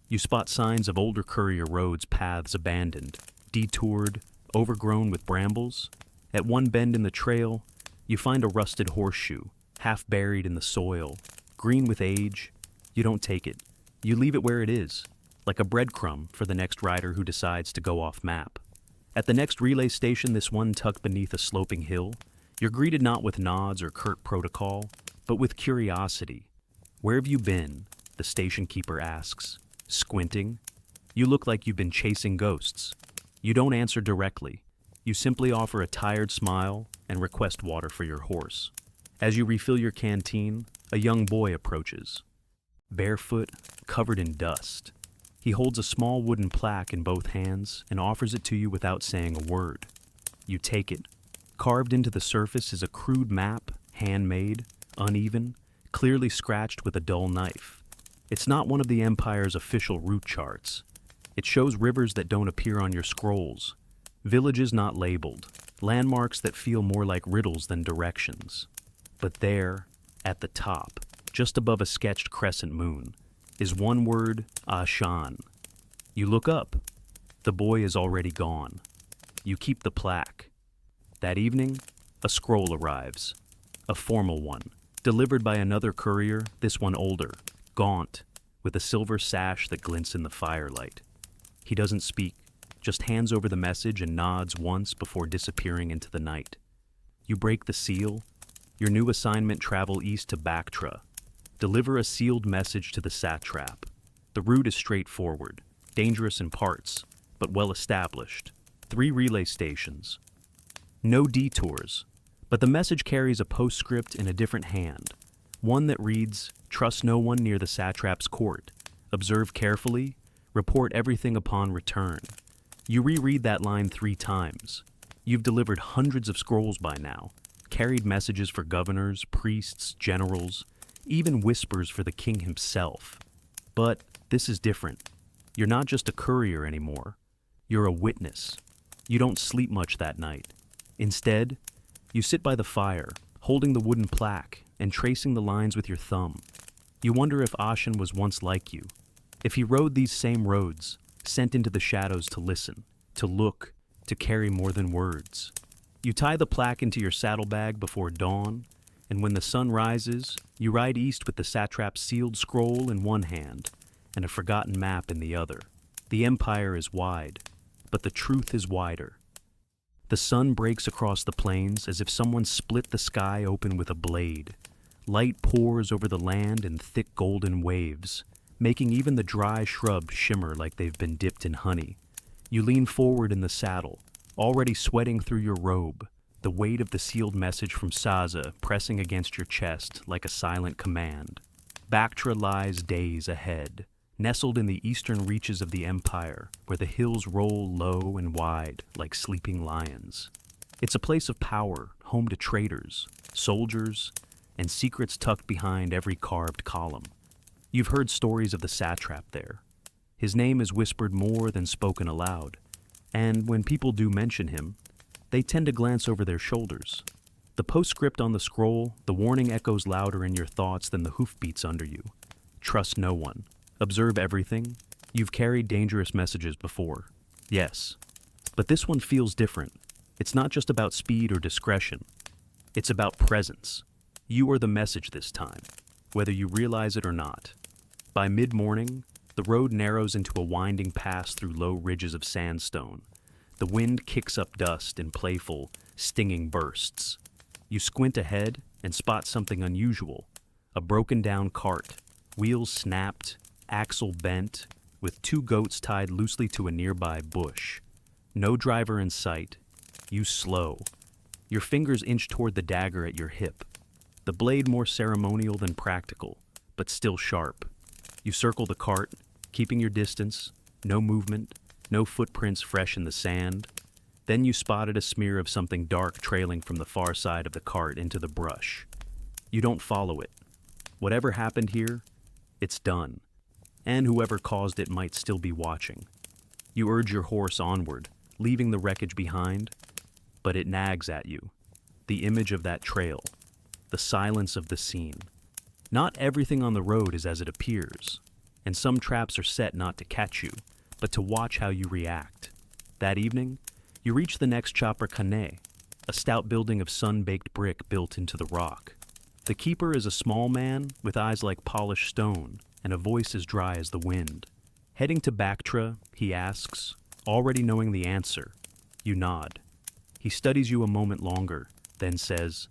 A: you spot signs of older courier roads, paths abandoned, detoured, overgrown with brambles. At one bend in the trail, you find a rusted horseshoe, half buried in the soil, green with age. You don't take it. You leave it where it is, like a breadcrumb for the next rider who decides to go off map. At the next relay station, this one tucked beneath a sloping hill, you're greeted not with nods or curt protocol, but with curiosity. Where have you been? The station keeper asks, squinting. You look like you've been chasing ghosts. You don't answer directly. You simply offer a tired smile and request water for your horse. As you refill your canteen, a young boy approaches. Barefoot, covered in dust. He holds a small wooden plaque in both hands and offers it to you without saying a word. You take it. Carved into the surface is a crude map, handmade, uneven, clearly scratched with a dull knife. It's not one of the Empire's official route charts. It shows rivers that don't appear on your scrolls, villages not labeled, landmarks that feel more like riddles than directions. But there, at the top, just above a sketched crescent moon, is one word, Ashan. You look up. The boy is already gone. You keep the plaque. That evening, a scroll arrives. A formal one, delivered by another courier, this one older, gaunt, with a silver sash that glints in the firelight. He doesn't speak, just hands over the message and nods once before disappearing into the night. You break the seal. Your new assignment: travel east to Bactra. Deliver a sealed message to the satrap. The route is straightforward, dangerous in parts, but well established. 3 relay stations. No detours, but the message carries a postscript in a different hand. One that reads, trust no one near the satrap's court. Observe carefully. Report everything upon return. You reread that line 3 times. You've delivered hundreds of scrolls by now, carried messages for governors, priests, generals, even whispers for the king himself. But this is different. You're not just a courier anymore. You're a witness. You don't sleep much that night. Instead, you sit by the fire, holding the wooden plaque and tracing the lines with your thumb. You wonder if Ashen was once like you, if he rode these same roads, sent into the shadows to listen, to look, to carry more than words. You tie the plaque into your saddlebag before dawn, and when the sun rises, you ride east with the satrap's sealed scroll in one hand and a forgotten map in the other. The empire is wide, but the truth is wider. The sun breaks across the plains as if someone split the sky open with a blade. Light pours over the land in thick golden waves, making even the dry shrubs shimmer like they've been dipped in honey. You lean forward in the saddle, already sweating through your robe, the weight of the sealed message from Saza pressing against your chest like a silent command. Bactra lies days ahead, nestled in the eastern reaches of the empire, where the hills roll low and wide like sleeping lions. It's a place of power, home to traders, soldiers, and secrets tucked behind every carved column. You've heard stories of the satrap there. His name is whispered more than spoken aloud, and when people do mention him, they tend to glance over their shoulders. The postscript on the scroll, the warning echoes louder in your thoughts than the hoofbeats under you. Trust no one. Observe everything. You've carried dangerous messages before. Yes. But this one feels different. It's not just about speed or discretion. It's about presence. You are the message this time, whether you realize it or not. By mid-morning, the road narrows into a winding pass through low ridges of sandstone. The wind kicks up dust in playful, stinging bursts. You squint ahead and spot something unusual. A broken-down cart, wheels snapped, axle bent, with two goats tied loosely to a nearby bush. No driver in sight. You slow. Your fingers inch toward the dagger at your hip. The blade more ceremonial than practical, but still sharp. You circle the cart, keeping your distance, no movement, no footprints fresh in the sand. Then you spotted a smear of something dark trailing from the far side of the cart into the brush. You don't follow it. Whatever happened here, it's done. And whoever caused it might still be watching. You urge your horse onward, leaving the wreckage behind, but it nags at you. The image of that trail, the silence of the scene. Not everything on the road is as it appears, and some traps are set not to catch you, but to watch how you react. That evening, you reach the next chopper khane, a stout building of sun-baked brick built into the rock. The keeper is a small man with eyes like polished stone and a voice as dry as the wind. Heading to Bactra, he asks, already knowing the answer. You nod. He studies you a moment longer, then says,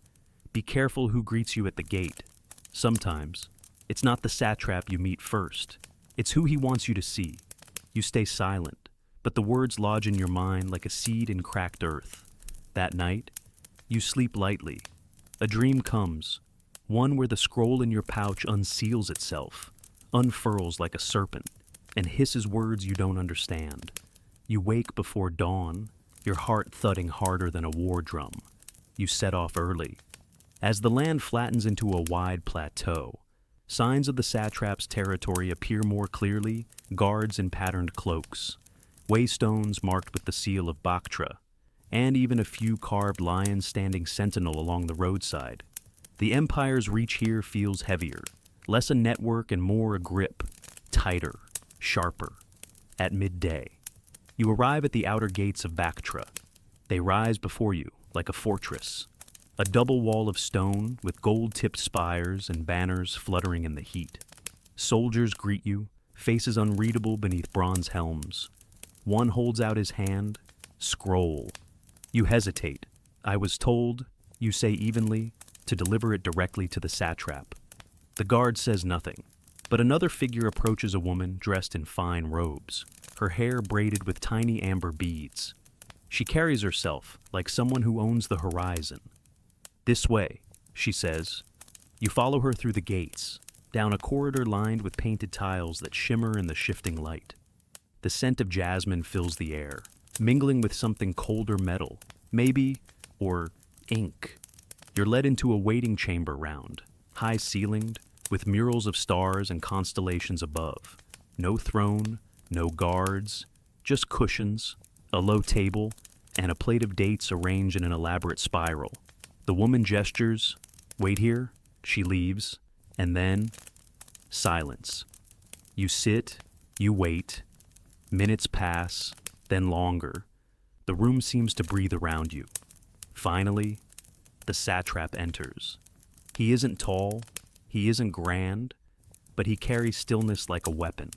A: "Be careful who greets you at the gate. Sometimes, it's not the satrap you meet first. It's who he wants you to see." You stay silent, but the words lodge in your mind like a seed in cracked earth. That night, you sleep lightly. A dream comes, one where the scroll in your pouch unseals itself, unfurls like a serpent, and hisses words you don't understand. You wake before dawn, your heart thudding harder than a war drum. You set off early. As the land flattens into a wide plateau, signs of the satrap's territory appear more clearly, guards in patterned cloaks, waystones marked with the seal of Bactra, and even a few carved lions standing sentinel along the roadside. The Empire's reach here feels heavier, less a network and more a grip, tighter, sharper. At midday, you arrive at the outer gates of Bactra. They rise before you like a fortress, a double wall of stone with gold-tipped spires and banners fluttering in the heat. Soldiers greet you, faces unreadable beneath bronze helms. One holds out his hand, scroll. You hesitate. I was told, you say evenly, to deliver it directly to the satrap. The guard says nothing, but another figure approaches a woman dressed in fine robes, her hair braided with tiny amber beads. She carries herself like someone who owns the horizon. "This way," she says. You follow her through the gates, down a corridor lined with painted tiles that shimmer in the shifting light. The scent of jasmine fills the air, mingling with something colder metal, maybe, or ink. You're led into a waiting chamber round, high-ceilinged, with murals of stars and constellations above. No throne, no guards, just cushions, a low table, and a plate of dates arranged in an elaborate spiral. The woman gestures, "Wait here," she leaves, and then silence. You sit, you wait. Minutes pass, then longer. The room seems to breathe around you. Finally, the satrap enters. He isn't tall, he isn't grand, but he carries stillness like a weapon.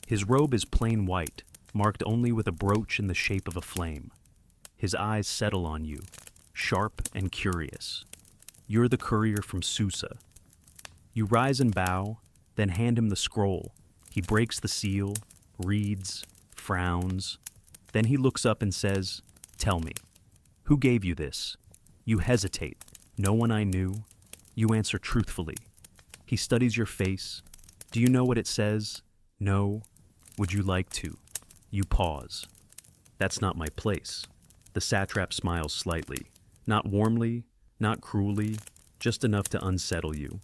A: His robe is plain white, marked only with a brooch in the shape of a flame. His eyes settle on you, sharp and curious. You're the courier from Susa. You rise and bow, then hand him the scroll. He breaks the seal, reads, frowns. Then he looks up and says, "Tell me, who gave you this?" You hesitate. "No one I knew." You answer truthfully. He studies your face. "Do you know what it says?" "No." "Would you like to?" You pause. "That's not my place." The satrap smiles slightly. Not warmly, not cruelly, just enough to unsettle you.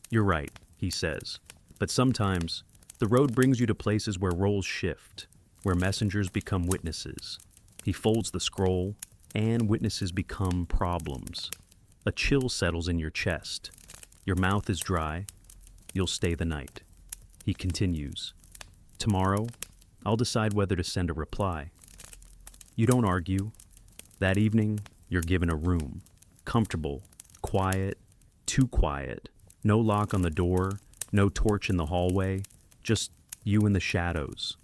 A: "You're right," he says. "But sometimes, the road brings you to places where roles shift, where messengers become witnesses." He folds the scroll, and witnesses become problems. A chill settles in your chest. Your mouth is dry. You'll stay the night. He continues. Tomorrow, I'll decide whether to send a reply. You don't argue. That evening, you're given a room. Comfortable, quiet, too quiet. No lock on the door, no torch in the hallway, just you in the shadows.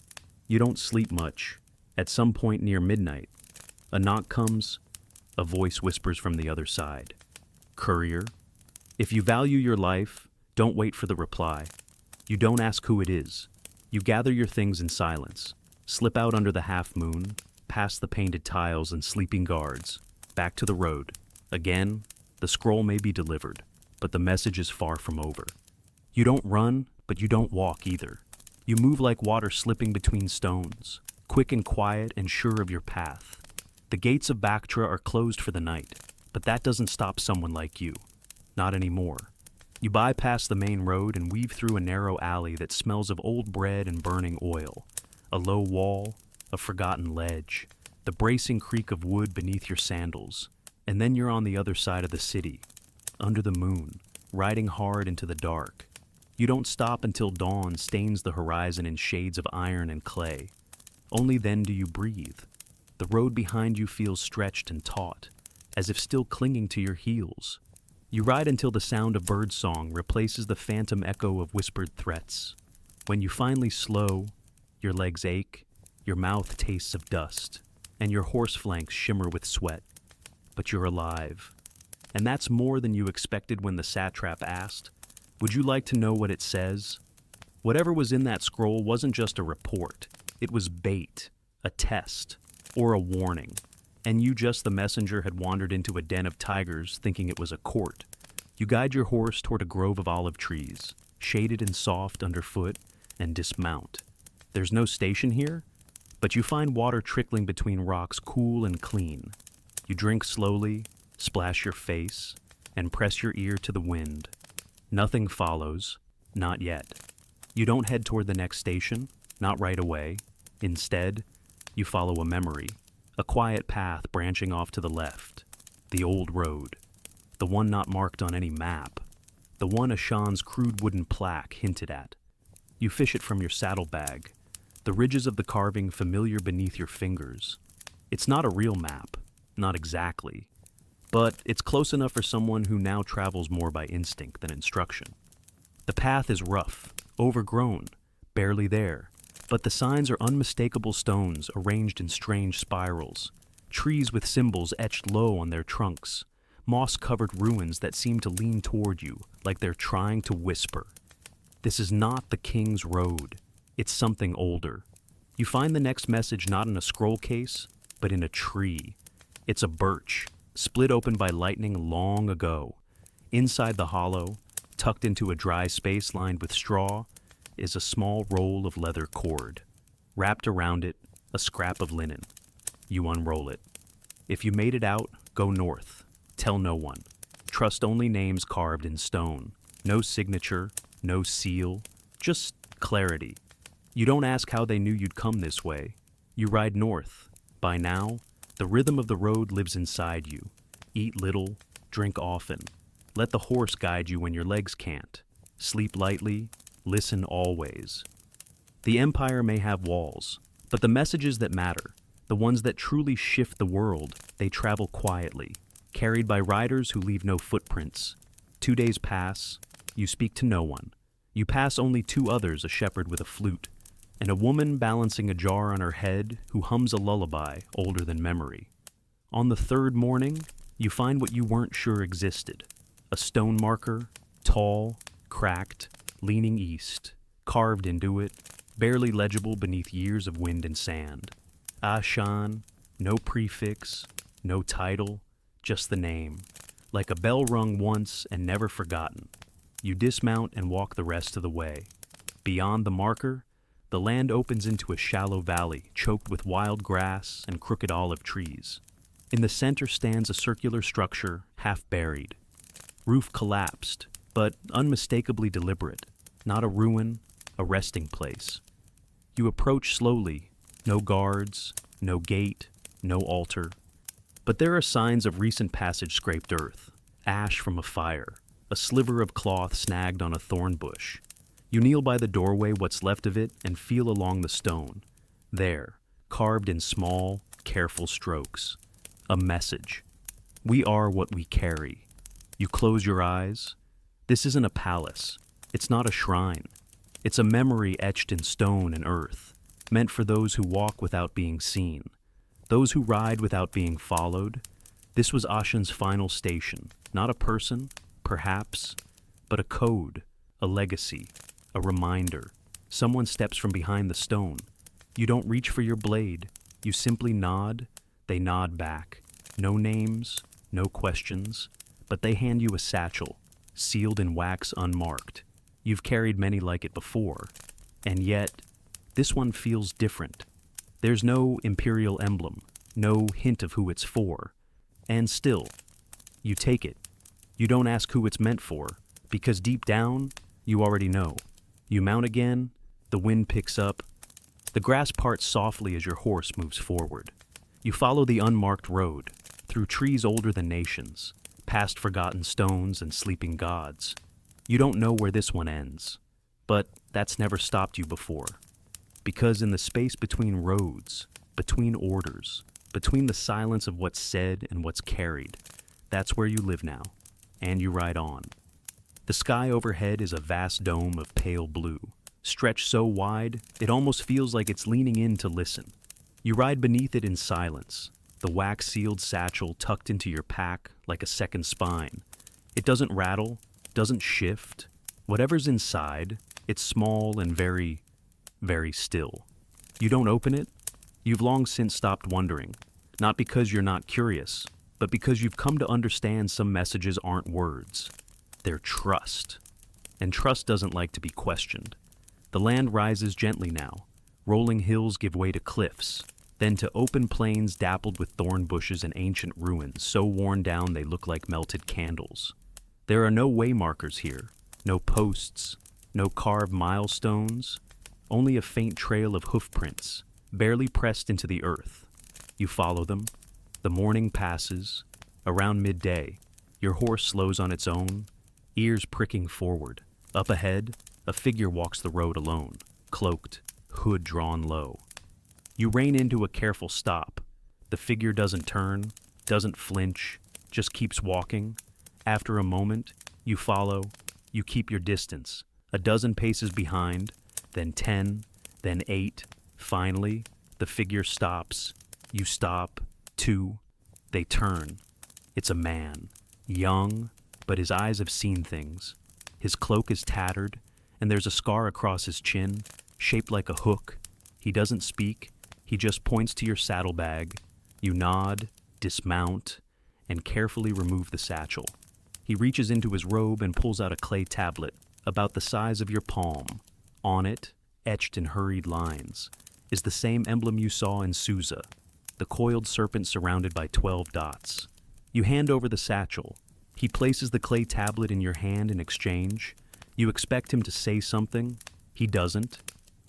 A: You don't sleep much. At some point near midnight, a knock comes, a voice whispers from the other side. Courier. If you value your life, don't wait for the reply. You don't ask who it is. You gather your things in silence, slip out under the half moon, past the painted tiles and sleeping guards, back to the road. Again, the scroll may be delivered, but the message is far from over. You don't run, but you don't walk either. You move like water slipping between stones, quick and quiet and sure of your path. The gates of Bactra are closed for the night, but that doesn't stop someone like you. Not anymore. You bypass the main road and weave through a narrow alley that smells of old bread and burning oil. A low wall, a forgotten ledge, the bracing creak of wood beneath your sandals. And then you're on the other side of the city, under the moon, riding hard into the dark. You don't stop until dawn stains the horizon in shades of iron and clay. Only then do you breathe. The road behind you feels stretched and taut, as if still clinging to your heels. You ride until the sound of birdsong replaces the phantom echo of whispered threats. When you finally slow, your legs ache, your mouth tastes of dust, and your horse flanks shimmer with sweat. But you're alive. And that's more than you expected when the satrap asked, "Would you like to know what it says?" Whatever was in that scroll wasn't just a report. It was bait, a test, or a warning. And you, just the messenger, had wandered into a den of tigers thinking it was a court. You guide your horse toward a grove of olive trees, shaded and soft underfoot, and dismount. There's no station here, but you find water trickling between rocks, cool and clean. You drink slowly, splash your face, and press your ear to the wind. Nothing follows, not yet. You don't head toward the next station, not right away. Instead, you follow a memory, a quiet path branching off to the left. The old road, the one not marked on any map, the one Ashan's crude wooden plaque hinted at. You fish it from your saddlebag, the ridges of the carving familiar beneath your fingers. It's not a real map, not exactly, but it's close enough for someone who now travels more by instinct than instruction. The path is rough, overgrown, barely there, but the signs are unmistakable stones arranged in strange spirals, trees with symbols etched low on their trunks, moss-covered ruins that seem to lean toward you like they're trying to whisper. This is not the King's Road. It's something older. You find the next message not in a scroll case, but in a tree. It's a birch, split open by lightning long ago. Inside the hollow, tucked into a dry space lined with straw, is a small roll of leather cord. Wrapped around it, a scrap of linen. You unroll it. If you made it out, go north. Tell no one. Trust only names carved in stone. No signature, no seal, just clarity. You don't ask how they knew you'd come this way. You ride north. By now, the rhythm of the road lives inside you. Eat little, drink often. Let the horse guide you when your legs can't. Sleep lightly, listen always. The Empire may have walls, but the messages that matter, the ones that truly shift the world, they travel quietly, carried by riders who leave no footprints. 2 days pass, you speak to no one. You pass only 2 others, a shepherd with a flute, and a woman balancing a jar on her head who hums a lullaby older than memory. On the 3rd morning, you find what you weren't sure existed. A stone marker, tall, cracked, leaning east, carved into it, barely legible beneath years of wind and sand. Ashan, no prefix, no title, just the name, like a bell rung once and never forgotten. You dismount and walk the rest of the way. Beyond the marker, the land opens into a shallow valley choked with wild grass and crooked olive trees. In the center stands a circular structure, half buried. Roof collapsed, but unmistakably deliberate. Not a ruin, a resting place. You approach slowly, no guards, no gate, no altar. But there are signs of recent passage scraped earth. ash from a fire, a sliver of cloth snagged on a thorn bush. You kneel by the doorway, what's left of it, and feel along the stone. There, carved in small, careful strokes, a message. We are what we carry. You close your eyes. This isn't a palace. It's not a shrine. It's a memory etched in stone and earth, meant for those who walk without being seen, those who ride without being followed. This was Ashen's final station, not a person, perhaps, but a code, a legacy, a reminder. Someone steps from behind the stone. You don't reach for your blade. You simply nod. They nod back. No names, no questions, but they hand you a satchel, sealed in wax unmarked. You've carried many like it before, and yet, this one feels different. There's no imperial emblem, no hint of who it's for. And still, you take it. You don't ask who it's meant for, because deep down, you already know. You mount again, the wind picks up. The grass parts softly as your horse moves forward. You follow the unmarked road, through trees older than nations, past forgotten stones and sleeping gods. You don't know where this one ends, but that's never stopped you before. Because in the space between roads, between orders, between the silence of what's said and what's carried, that's where you live now, and you ride on. The sky overhead is a vast dome of pale blue, stretched so wide it almost feels like it's leaning in to listen. You ride beneath it in silence, the wax-sealed satchel tucked into your pack like a second spine. It doesn't rattle, doesn't shift. Whatever's inside, it's small and very, very still. You don't open it. You've long since stopped wondering, not because you're not curious, but because you've come to understand some messages aren't words. They're trust. And trust doesn't like to be questioned. The land rises gently now. Rolling hills give way to cliffs, then to open plains dappled with thorn bushes and ancient ruins so worn down they look like melted candles. There are no waymarkers here, no posts, no carved milestones, only a faint trail of hoofprints, barely pressed into the earth. You follow them. The morning passes. Around midday, your horse slows on its own, ears pricking forward. Up ahead, a figure walks the road alone, cloaked, hood drawn low. You rein into a careful stop. The figure doesn't turn, doesn't flinch, just keeps walking. After a moment, you follow. You keep your distance, a dozen paces behind, then 10, then 8. Finally, the figure stops. You stop. 2. They turn. It's a man, young, but his eyes have seen things. His cloak is tattered, and there's a scar across his chin, shaped like a hook. He doesn't speak. He just points to your saddlebag. You nod, dismount, and carefully remove the satchel. He reaches into his robe and pulls out a clay tablet, about the size of your palm. On it, etched in hurried lines, is the same emblem you saw in Susa, the coiled serpent surrounded by 12 dots. You hand over the satchel. He places the clay tablet in your hand in exchange. You expect him to say something. He doesn't.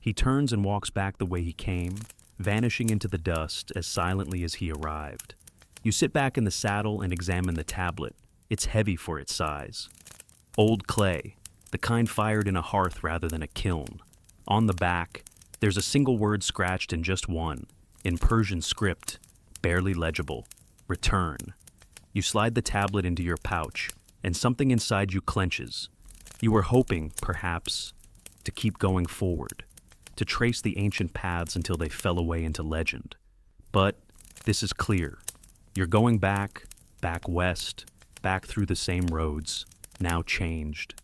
A: He turns and walks back the way he came, vanishing into the dust as silently as he arrived. You sit back in the saddle and examine the tablet. It's heavy for its size. Old clay, the kind fired in a hearth rather than a kiln. On the back, there's a single word scratched in just one, in Persian script, barely legible. Return. You slide the tablet into your pouch, and something inside you clenches. You were hoping, perhaps, to keep going forward, to trace the ancient paths until they fell away into legend. But this is clear. You're going back west, back through the same roads, now changed.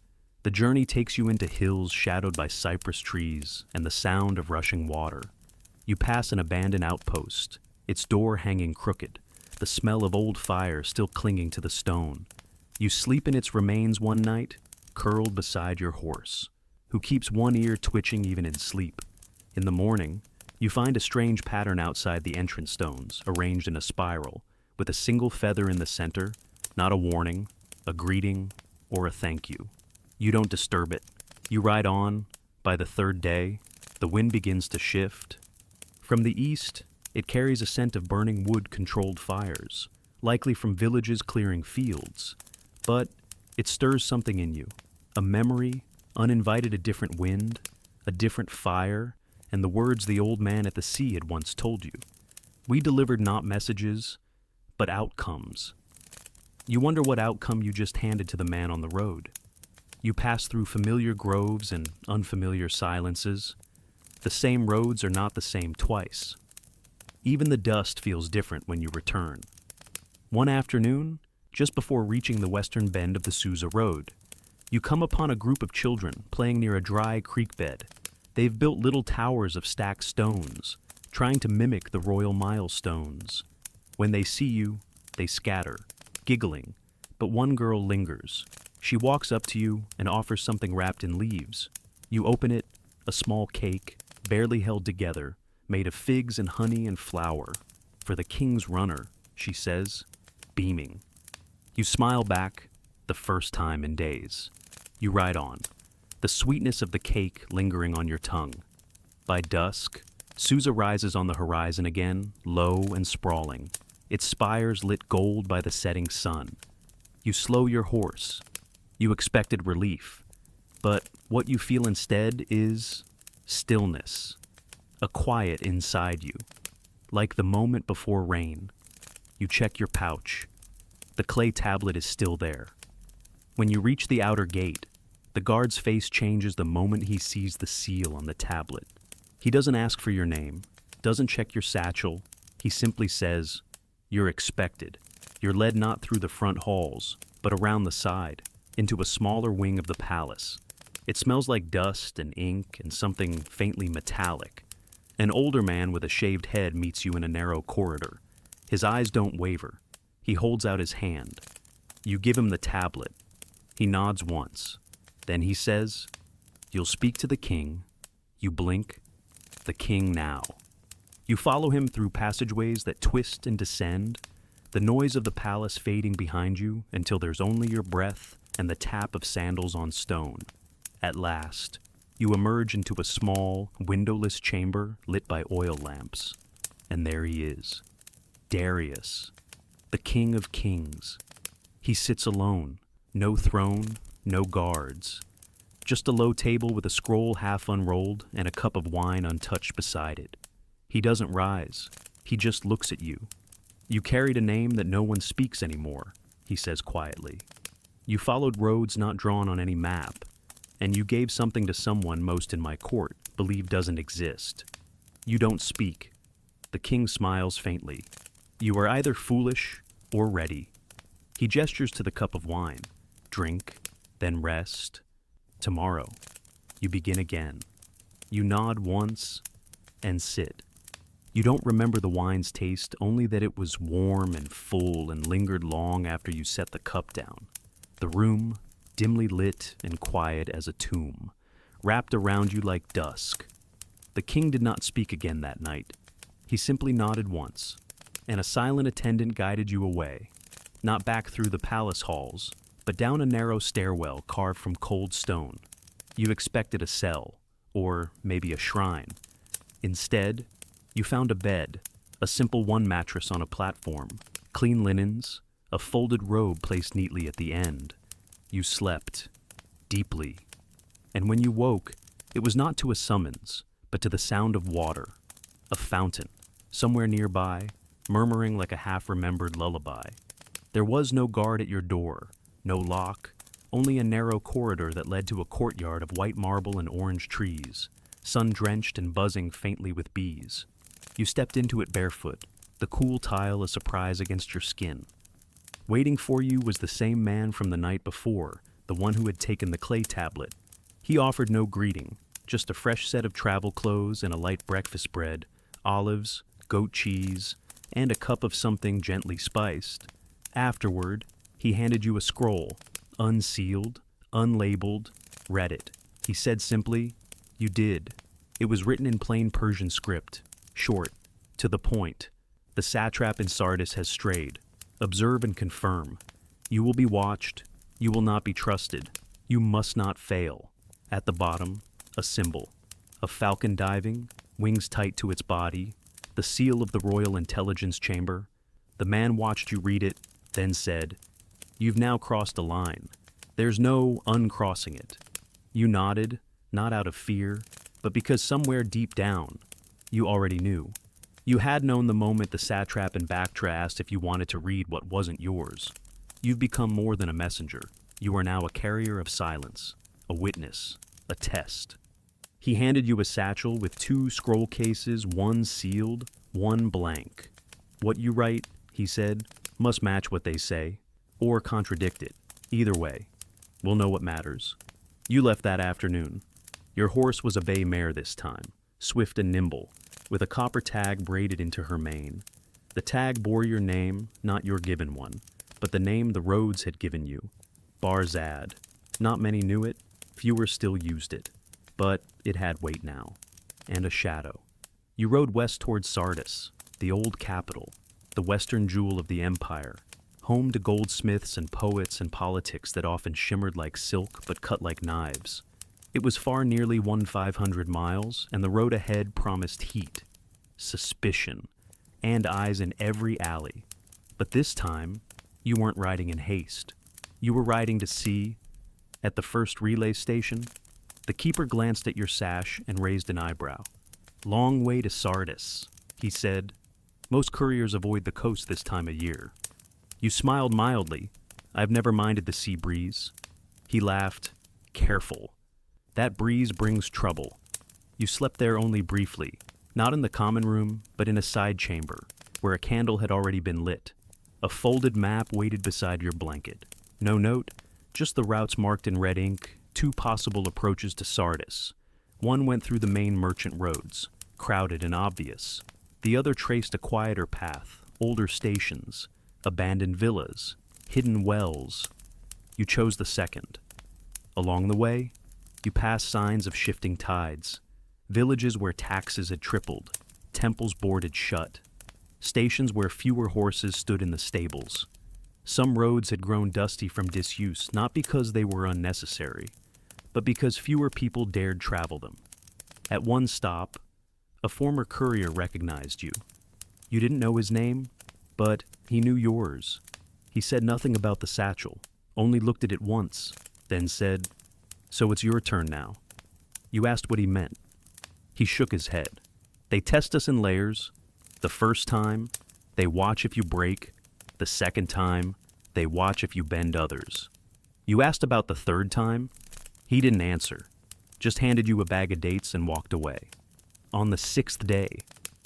A: The journey takes you into hills shadowed by cypress trees and the sound of rushing water. You pass an abandoned outpost, its door hanging crooked, the smell of old fire still clinging to the stone. You sleep in its remains one night, curled beside your horse, who keeps one ear twitching even in sleep. In the morning, you find a strange pattern outside the entrance stones, arranged in a spiral, with a single feather in the center, not a warning, a greeting, or a thank you. You don't disturb it. You ride on. By the third day, the wind begins to shift. From the east, it carries a scent of burning wood-controlled fires, likely from villages clearing fields. But it stirs something in you, a memory, uninvited, a different wind, a different fire, and the words the old man at the sea had once told you. We delivered not messages, but outcomes. You wonder what outcome you just handed to the man on the road. You pass through familiar groves and unfamiliar silences. The same roads are not the same twice. Even the dust feels different when you return. One afternoon, just before reaching the western bend of the Sousa Road, you come upon a group of children playing near a dry creek bed. They've built little towers of stacked stones, trying to mimic the royal milestones. When they see you, they scatter, giggling, but one girl lingers. She walks up to you and offers something wrapped in leaves. You open it, a small cake, barely held together, made of figs and honey and flour. For the king's runner, she says, beaming. You smile back, the first time in days. You ride on, the sweetness of the cake lingering on your tongue. By dusk, Sousa rises on the horizon again, low and sprawling, its spires lit gold by the setting sun. You slow your horse. You expected relief, but what you feel instead is stillness, a quiet inside you, like the moment before rain. You check your pouch. The clay tablet is still there. When you reach the outer gate, the guard's face changes the moment he sees the seal on the tablet. He doesn't ask for your name, doesn't check your satchel. He simply says, "You're expected." You're led not through the front halls, but around the side, into a smaller wing of the palace. It smells like dust and ink and something faintly metallic. An older man with a shaved head meets you in a narrow corridor. His eyes don't waver. He holds out his hand. You give him the tablet. He nods once. Then he says, "You'll speak to the king." You blink. The king now. You follow him through passageways that twist and descend, the noise of the palace fading behind you until there's only your breath and the tap of sandals on stone. At last, you emerge into a small, windowless chamber lit by oil lamps. And there he is, Darius, the king of kings. He sits alone, no throne, no guards. Just a low table with a scroll half unrolled and a cup of wine untouched beside it. He doesn't rise. He just looks at you. "You carried a name that no one speaks anymore," he says quietly. "You followed roads not drawn on any map, and you gave something to someone most in my court believe doesn't exist. You don't speak." The king smiles faintly. "You are either foolish or ready." He gestures to the cup of wine. "Drink, then rest. Tomorrow, you begin again." You nod once and sit. You don't remember the wine's taste, only that it was warm and full and lingered long after you set the cup down. The room, dimly lit and quiet as a tomb, wrapped around you like dusk. The king did not speak again that night. He simply nodded once, and a silent attendant guided you away, not back through the palace halls, but down a narrow stairwell carved from cold stone. You expected a cell, or maybe a shrine. Instead, you found a bed, a simple one mattress on a platform, clean linens, a folded robe placed neatly at the end. You slept, deeply. And when you woke, it was not to a summons, but to the sound of water, a fountain, somewhere nearby, murmuring like a half-remembered lullaby. There was no guard at your door, no lock, only a narrow corridor that led to a courtyard of white marble and orange trees, sun-drenched and buzzing faintly with bees. You stepped into it barefoot, the cool tile a surprise against your skin. Waiting for you was the same man from the night before, the one who had taken the clay tablet. He offered no greeting, just a fresh set of travel clothes and a light breakfast bread, olives, goat cheese, and a cup of something gently spiced. Afterward, he handed you a scroll, unsealed, unlabeled. Read it. He said simply, "You did." It was written in plain Persian script, short, to the point. "The satrap in Sardis has strayed. Observe and confirm. You will be watched. You will not be trusted. You must not fail." At the bottom, a symbol. A falcon diving, wings tight to its body, the seal of the Royal Intelligence Chamber. The man watched you read it, then said, You've now crossed a line. There's no uncrossing it. You nodded, not out of fear, but because somewhere deep down, you already knew. You had known the moment the satrap and Bactra asked if you wanted to read what wasn't yours. You've become more than a messenger. You are now a carrier of silence, a witness, a test. He handed you a satchel with 2 scroll cases, one sealed, one blank. What you write, he said, must match what they say, or contradict it. Either way, we'll know what matters. You left that afternoon. Your horse was a bay mare this time, swift and nimble, with a copper tag braided into her mane. The tag bore your name, not your given one, but the name the roads had given you, Barzad. Not many knew it, fewer still used it, but it had weight now, and a shadow. You rode west towards Sardis, the old capital, the western jewel of the empire, home to goldsmiths and poets and politics that often shimmered like silk but cut like knives. It was far nearly 1,500 miles, and the road ahead promised heat, suspicion, and eyes in every alley. But this time, you weren't riding in haste. You were riding to see. At the first relay station, the keeper glanced at your sash and raised an eyebrow. "Long way to Sardis," he said. "Most couriers avoid the coast this time of year." You smiled mildly. "I've never minded the sea breeze." He laughed. "Careful. That breeze brings trouble." You slept there only briefly, not in the common room, but in a side chamber, where a candle had already been lit. A folded map waited beside your blanket. No note, just the routes marked in red ink, 2 possible approaches to Sardis. One went through the main merchant roads, crowded and obvious. The other traced a quieter path, older stations, abandoned villas, hidden wells. You chose the second. Along the way, you passed signs of shifting tides, villages where taxes had tripled, temples boarded shut, stations where fewer horses stood in the stables. Some roads had grown dusty from disuse, not because they were unnecessary, but because fewer people dared travel them. At one stop, a former courier recognized you. You didn't know his name, but he knew yours. He said nothing about the satchel, only looked at it once, then said, "So it's your turn now." You asked what he meant. He shook his head. "They test us in layers. The first time, they watch if you break. The second time, they watch if you bend others." You asked about the third time. He didn't answer, just handed you a bag of dates and walked away. On the 6th day,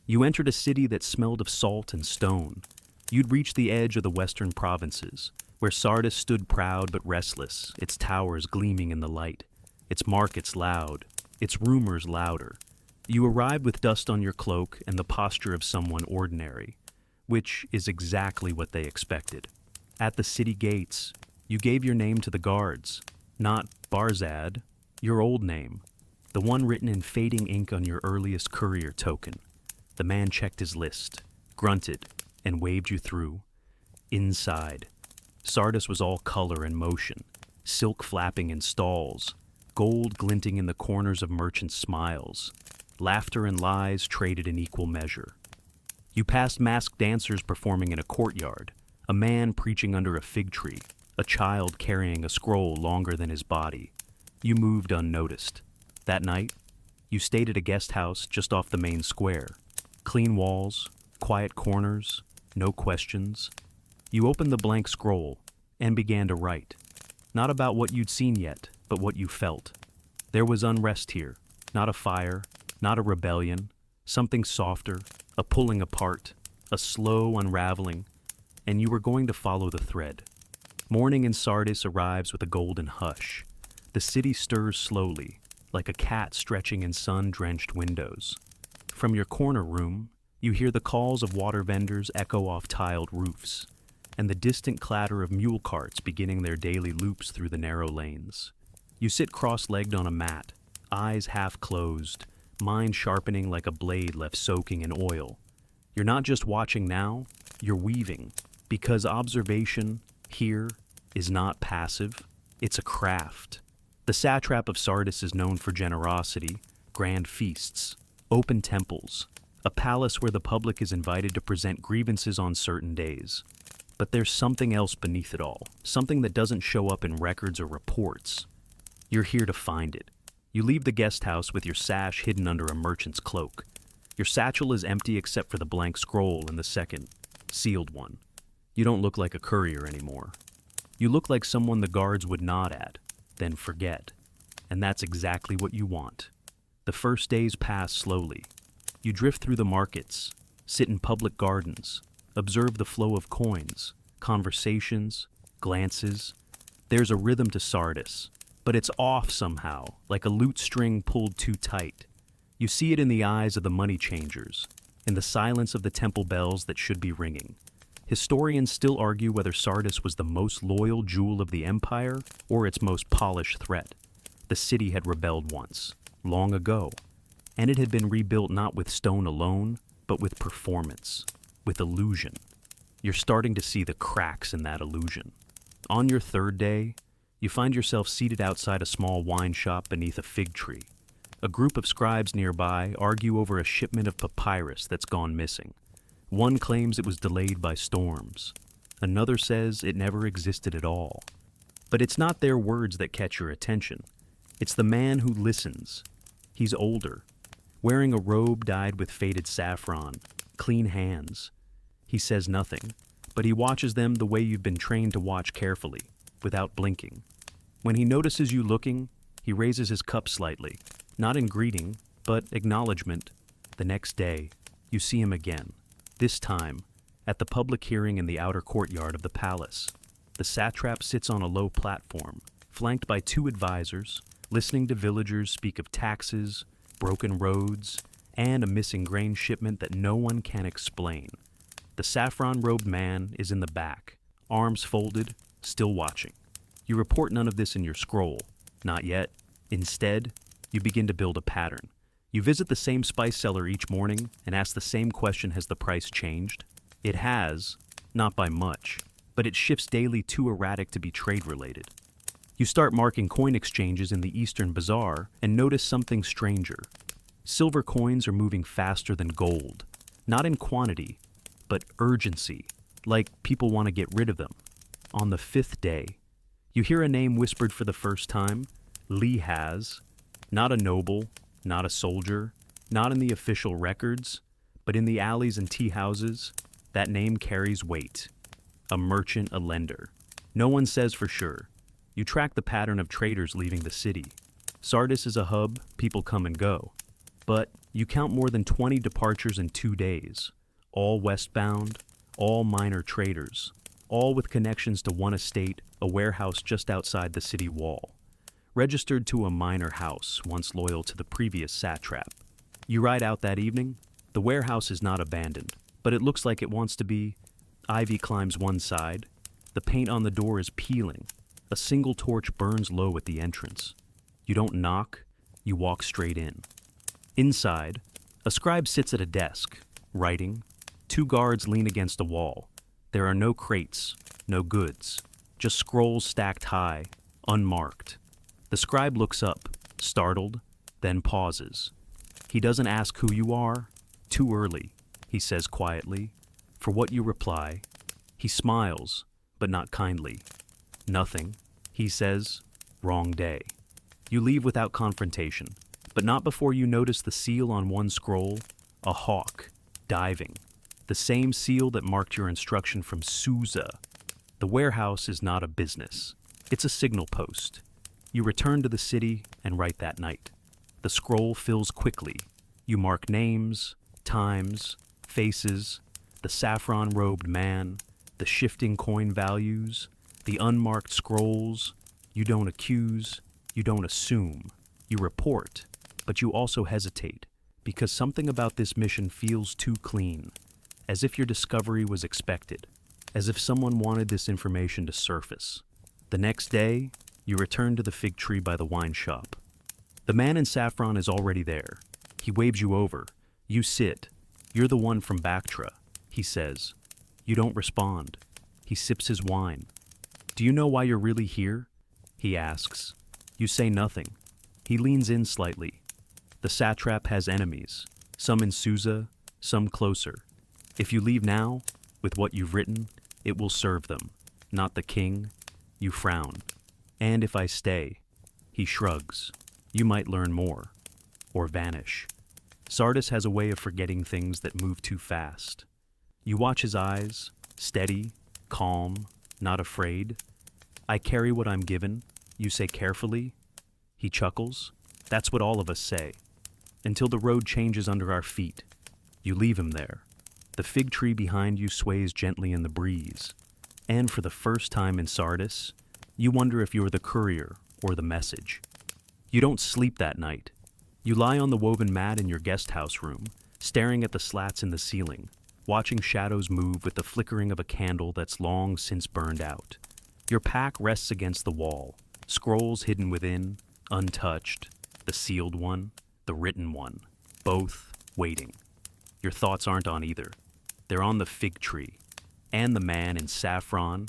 A: you entered a city that smelled of salt and stone. You'd reached the edge of the western provinces, where Sardis stood proud but restless, its towers gleaming in the light, its markets loud, its rumors louder. You arrived with dust on your cloak and the posture of someone ordinary, which is exactly what they expected. At the city gates, you gave your name to the guards, not Barzad, your old name, the one written in fading ink on your earliest courier token. The man checked his list, grunted, and waved you through. Inside, Sardis was all color and motion, silk flapping in stalls, gold glinting in the corners of merchants' smiles. Laughter and lies traded in equal measure. You passed masked dancers performing in a courtyard, a man preaching under a fig tree, a child carrying a scroll longer than his body. You moved unnoticed. That night, you stayed at a guest house just off the main square. Clean walls, quiet corners, no questions. You opened the blank scroll and began to write. Not about what you'd seen yet, but what you felt. There was unrest here, not a fire, not a rebellion, something softer, a pulling apart, a slow unraveling, and you were going to follow the thread. Morning in Sardis arrives with a golden hush. The city stirs slowly, like a cat stretching in sun-drenched windows. From your corner room, you hear the calls of water vendors echo off tiled roofs, and the distant clatter of mule carts beginning their daily loops through the narrow lanes. You sit cross-legged on a mat, eyes half closed, mind sharpening like a blade left soaking in oil. You're not just watching now, you're weaving, because observation, here, is not passive, it's a craft. The satrap of Sardis is known for generosity, grand feasts, open temples, a palace where the public is invited to present grievances on certain days. But there's something else beneath it all, something that doesn't show up in records or reports. You're here to find it. You leave the guest house with your sash hidden under a merchant's cloak. Your satchel is empty except for the blank scroll in the second, sealed one. You don't look like a courier anymore. You look like someone the guards would nod at, then forget. And that's exactly what you want. The first days pass slowly. You drift through the markets, sit in public gardens, observe the flow of coins, conversations, glances. There's a rhythm to Sardis, but it's off somehow, like a lute string pulled too tight. You see it in the eyes of the money changers, in the silence of the temple bells that should be ringing. Historians still argue whether Sardis was the most loyal jewel of the empire or its most polished threat. The city had rebelled once, long ago, and it had been rebuilt not with stone alone, but with performance, with illusion. You're starting to see the cracks in that illusion. On your third day, you find yourself seated outside a small wine shop beneath a fig tree. A group of scribes nearby argue over a shipment of papyrus that's gone missing. One claims it was delayed by storms. Another says it never existed at all. But it's not their words that catch your attention. It's the man who listens. He's older, wearing a robe dyed with faded saffron, clean hands. He says nothing, but he watches them the way you've been trained to watch carefully, without blinking. When he notices you looking, he raises his cup slightly, not in greeting, but acknowledgement. The next day, you see him again, this time at the public hearing in the outer courtyard of the palace. The satrap sits on a low platform, flanked by two advisors, listening to villagers speak of taxes, broken roads, and a missing grain shipment that no one can explain. The saffron-robed man is in the back, arms folded, still watching. You report none of this in your scroll. Not yet. Instead, you begin to build a pattern. You visit the same spice seller each morning and ask the same question: has the price changed? It has, not by much, but it shifts daily too erratic to be trade-related. You start marking coin exchanges in the Eastern Bazaar and notice something stranger. Silver coins are moving faster than gold, not in quantity, but urgency, like people want to get rid of them. On the fifth day, you hear a name whispered for the first time: Lihaz. Not a noble, not a soldier, not in the official records, but in the alleys and tea houses, that name carries weight. A merchant, a lender. No one says for sure. You track the pattern of traders leaving the city. Sardis is a hub, people come and go. But you count more than 20 departures in 2 days, all westbound, all minor traders, all with connections to one estate, a warehouse just outside the city wall. Registered to a minor house once loyal to the previous satrap. You ride out that evening. The warehouse is not abandoned, but it looks like it wants to be. Ivy climbs one side. The paint on the door is peeling. A single torch burns low at the entrance. You don't knock, you walk straight in. Inside, a scribe sits at a desk, writing. 2 guards lean against a wall. There are no crates, no goods, just scrolls stacked high, unmarked. The scribe looks up, startled, then pauses. He doesn't ask who you are. Too early, he says quietly. For what you reply, he smiles, but not kindly. Nothing, he says. Wrong day. You leave without confrontation, but not before you notice the seal on one scroll, a hawk, diving. The same seal that marked your instruction from Susa. The warehouse is not a business. It's a signal post. You return to the city and write that night. The scroll fills quickly. You mark names, times, faces, the saffron-robed man, the shifting coin values, the unmarked scrolls. You don't accuse, you don't assume. You report, but you also hesitate, because something about this mission feels too clean, as if your discovery was expected, as if someone wanted this information to surface. The next day, you return to the fig tree by the wine shop. The man in saffron is already there. He waves you over. You sit. You're the one from Bactra, he says. You don't respond. He sips his wine. Do you know why you're really here? He asks. You say nothing. He leans in slightly. The satrap has enemies, some in Susa, some closer. If you leave now, with what you've written, It will serve them, not the king. You frown. And if I stay, he shrugs. You might learn more, or vanish. Sardis has a way of forgetting things that move too fast. You watch his eyes, steady, calm, not afraid. I carry what I'm given, you say carefully. He chuckles. That's what all of us say. Until the road changes under our feet. You leave him there. The fig tree behind you sways gently in the breeze. And for the first time in Sardis, you wonder if you're the courier or the message. You don't sleep that night. You lie on the woven mat in your guest house room, staring at the slats in the ceiling, watching shadows move with the flickering of a candle that's long since burned out. Your pack rests against the wall, scrolls hidden within, untouched, the sealed one, the written one, both waiting. Your thoughts aren't on either. They're on the fig tree, and the man in saffron.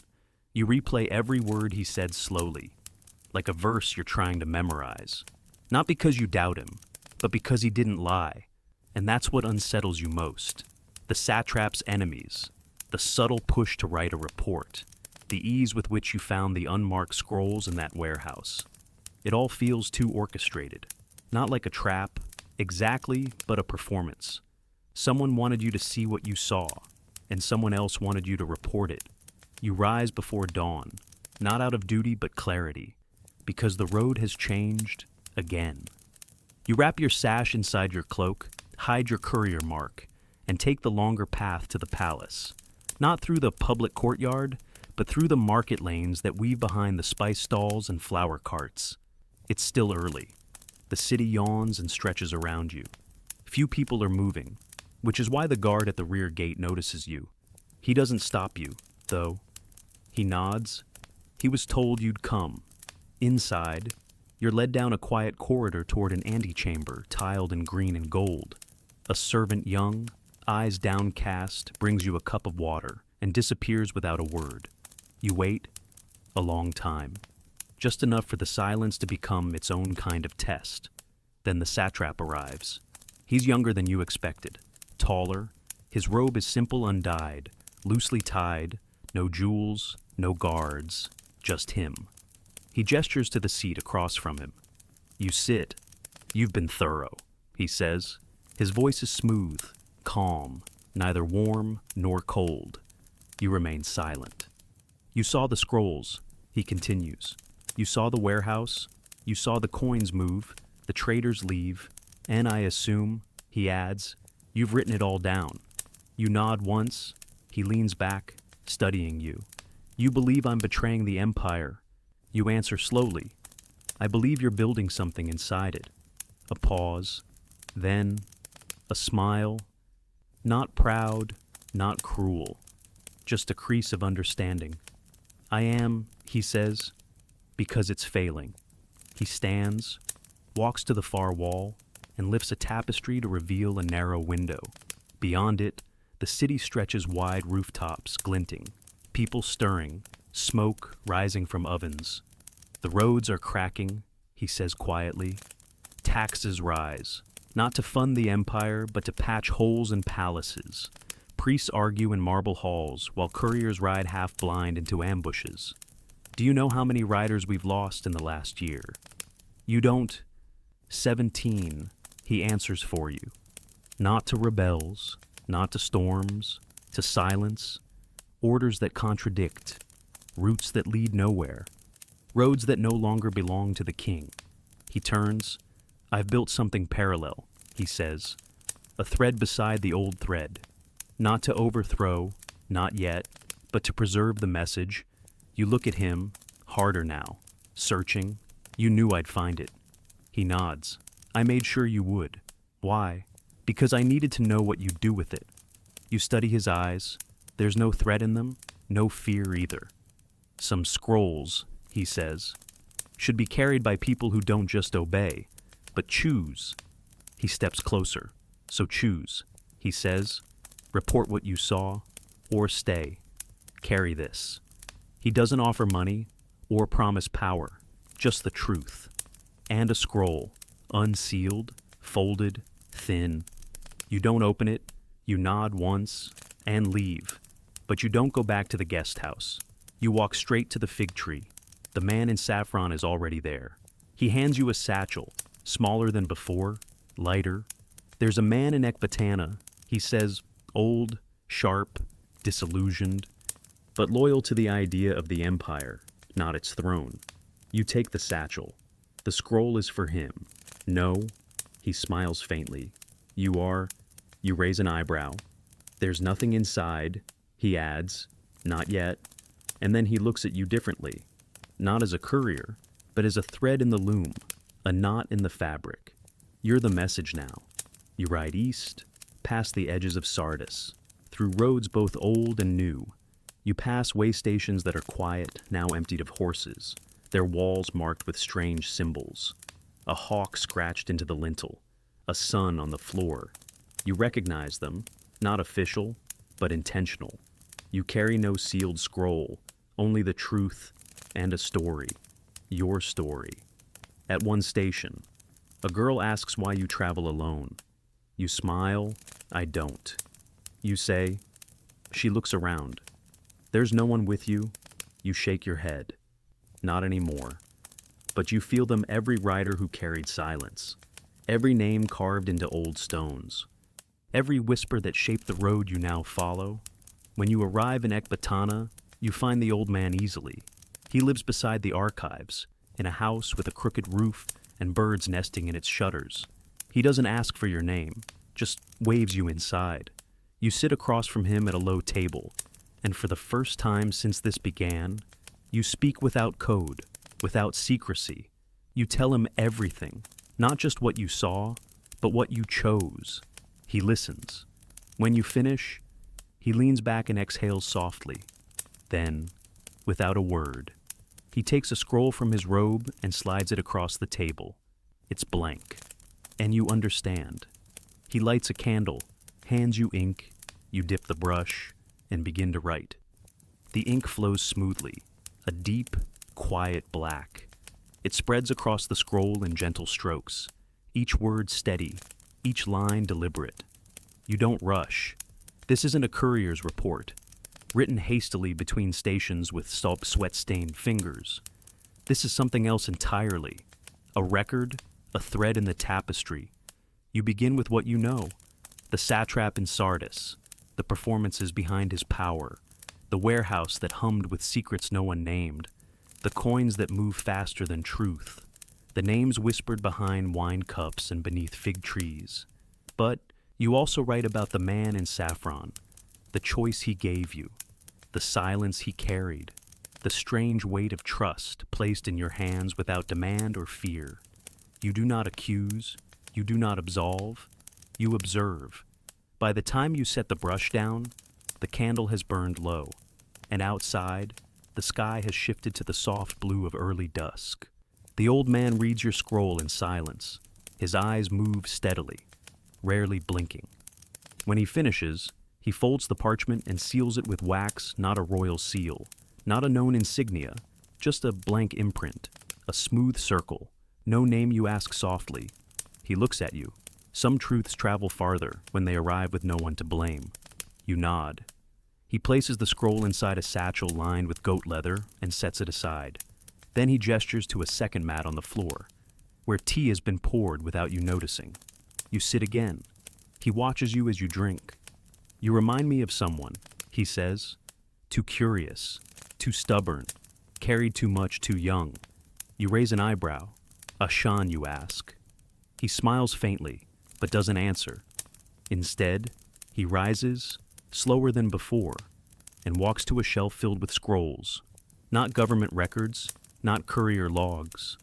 A: You replay every word he said slowly, like a verse you're trying to memorize. Not because you doubt him, but because he didn't lie. And that's what unsettles you most. The satrap's enemies, the subtle push to write a report, the ease with which you found the unmarked scrolls in that warehouse. It all feels too orchestrated. Not like a trap, exactly, but a performance. Someone wanted you to see what you saw, and someone else wanted you to report it. You rise before dawn, not out of duty but clarity, because the road has changed again. You wrap your sash inside your cloak, hide your courier mark, and take the longer path to the palace. Not through the public courtyard, but through the market lanes that weave behind the spice stalls and flower carts. It's still early. The city yawns and stretches around you. Few people are moving, which is why the guard at the rear gate notices you. He doesn't stop you, though. He nods. He was told you'd come. Inside, you're led down a quiet corridor toward an antechamber tiled in green and gold. A servant young, eyes downcast, brings you a cup of water and disappears without a word. You wait a long time, just enough for the silence to become its own kind of test. Then the satrap arrives. He's younger than you expected, taller. His robe is simple undyed, loosely tied, no jewels, no guards, just him. He gestures to the seat across from him. You sit. You've been thorough, he says. His voice is smooth, calm, neither warm nor cold. You remain silent. You saw the scrolls, he continues. You saw the warehouse. You saw the coins move, the traders leave, and I assume, he adds, you've written it all down. You nod once. He leans back, studying you. You believe I'm betraying the Empire. You answer slowly. I believe you're building something inside it. A pause. Then, a smile. Not proud, not cruel. Just a crease of understanding. I am, he says, because it's failing. He stands, walks to the far wall, and lifts a tapestry to reveal a narrow window. Beyond it, the city stretches wide rooftops glinting, people stirring, smoke rising from ovens. The roads are cracking, he says quietly. Taxes rise, not to fund the empire, but to patch holes in palaces. Priests argue in marble halls, while couriers ride half-blind into ambushes. Do you know how many riders we've lost in the last year? You don't. 17, he answers for you. Not to rebels, not to storms, to silence, orders that contradict, routes that lead nowhere, roads that no longer belong to the king. He turns. I've built something parallel, he says, a thread beside the old thread. Not to overthrow, not yet, but to preserve the message. You look at him, harder now, searching. You knew I'd find it. He nods. I made sure you would. Why? Because I needed to know what you'd do with it. You study his eyes. There's no threat in them, no fear either. Some scrolls, he says, should be carried by people who don't just obey, but choose. He steps closer. So choose, he says. Report what you saw, or stay. Carry this. He doesn't offer money or promise power, just the truth. And a scroll, unsealed, folded, thin. You don't open it, you nod once, and leave. But But you don't go back to the guest house. You walk straight to the fig tree. The man in saffron is already there. He hands you a satchel, smaller than before, lighter. There's a man in Ecbatana. He says, old, sharp, disillusioned, but loyal to the idea of the empire, not its throne. You take the satchel. The scroll is for him. No, he smiles faintly. You raise an eyebrow. There's nothing inside, he adds, not yet. And then he looks at you differently, not as a courier, but as a thread in the loom, a knot in the fabric. You're the message now. You ride east, past the edges of Sardis, through roads both old and new. You pass way stations that are quiet, now emptied of horses, their walls marked with strange symbols. A hawk scratched into the lintel, a sun on the floor. You recognize them, not official, but intentional. You carry no sealed scroll, only the truth and a story. Your story. At one station, a girl asks why you travel alone. You smile, I don't. You say, she looks around. There's no one with you. You shake your head. Not anymore. But you feel them, every rider who carried silence. Every name carved into old stones. Every whisper that shaped the road you now follow. When you arrive in Ecbatana, you find the old man easily. He lives beside the archives, in a house with a crooked roof and birds nesting in its shutters. He doesn't ask for your name, just waves you inside. You sit across from him at a low table, and for the first time since this began, you speak without code, without secrecy. You tell him everything, not just what you saw, but what you chose. He listens. When you finish, he leans back and exhales softly. Then, without a word, he takes a scroll from his robe and slides it across the table. It's blank, and you understand. He lights a candle, hands you ink, you dip the brush, and begin to write. The ink flows smoothly, a deep, quiet black. It spreads across the scroll in gentle strokes, each word steady, each line deliberate. You don't rush. This isn't a courier's report, written hastily between stations with sweat-stained fingers. This is something else entirely. A record, a thread in the tapestry. You begin with what you know. The satrap in Sardis, the performances behind his power, the warehouse that hummed with secrets no one named, the coins that move faster than truth, the names whispered behind wine cups and beneath fig trees. But you also write about the man in saffron, the choice he gave you, the silence he carried, the strange weight of trust placed in your hands without demand or fear. You do not accuse, you do not absolve, you observe. By the time you set the brush down, the candle has burned low, and outside, the sky has shifted to the soft blue of early dusk. The old man reads your scroll in silence. His eyes move steadily, rarely blinking. When he finishes, he folds the parchment and seals it with wax, not a royal seal, not a known insignia, just a blank imprint, a smooth circle, no name you ask softly. He looks at you. Some truths travel farther when they arrive with no one to blame. You nod. He places the scroll inside a satchel lined with goat leather and sets it aside. Then he gestures to a second mat on the floor, where tea has been poured without you noticing. You sit again. He watches you as you drink. You remind me of someone, he says. Too curious, too stubborn, carried too much too young. You raise an eyebrow. Ashan, you ask. He smiles faintly, but doesn't answer. Instead, he rises, slower than before, and walks to a shelf filled with scrolls. Not government records, not courier logs,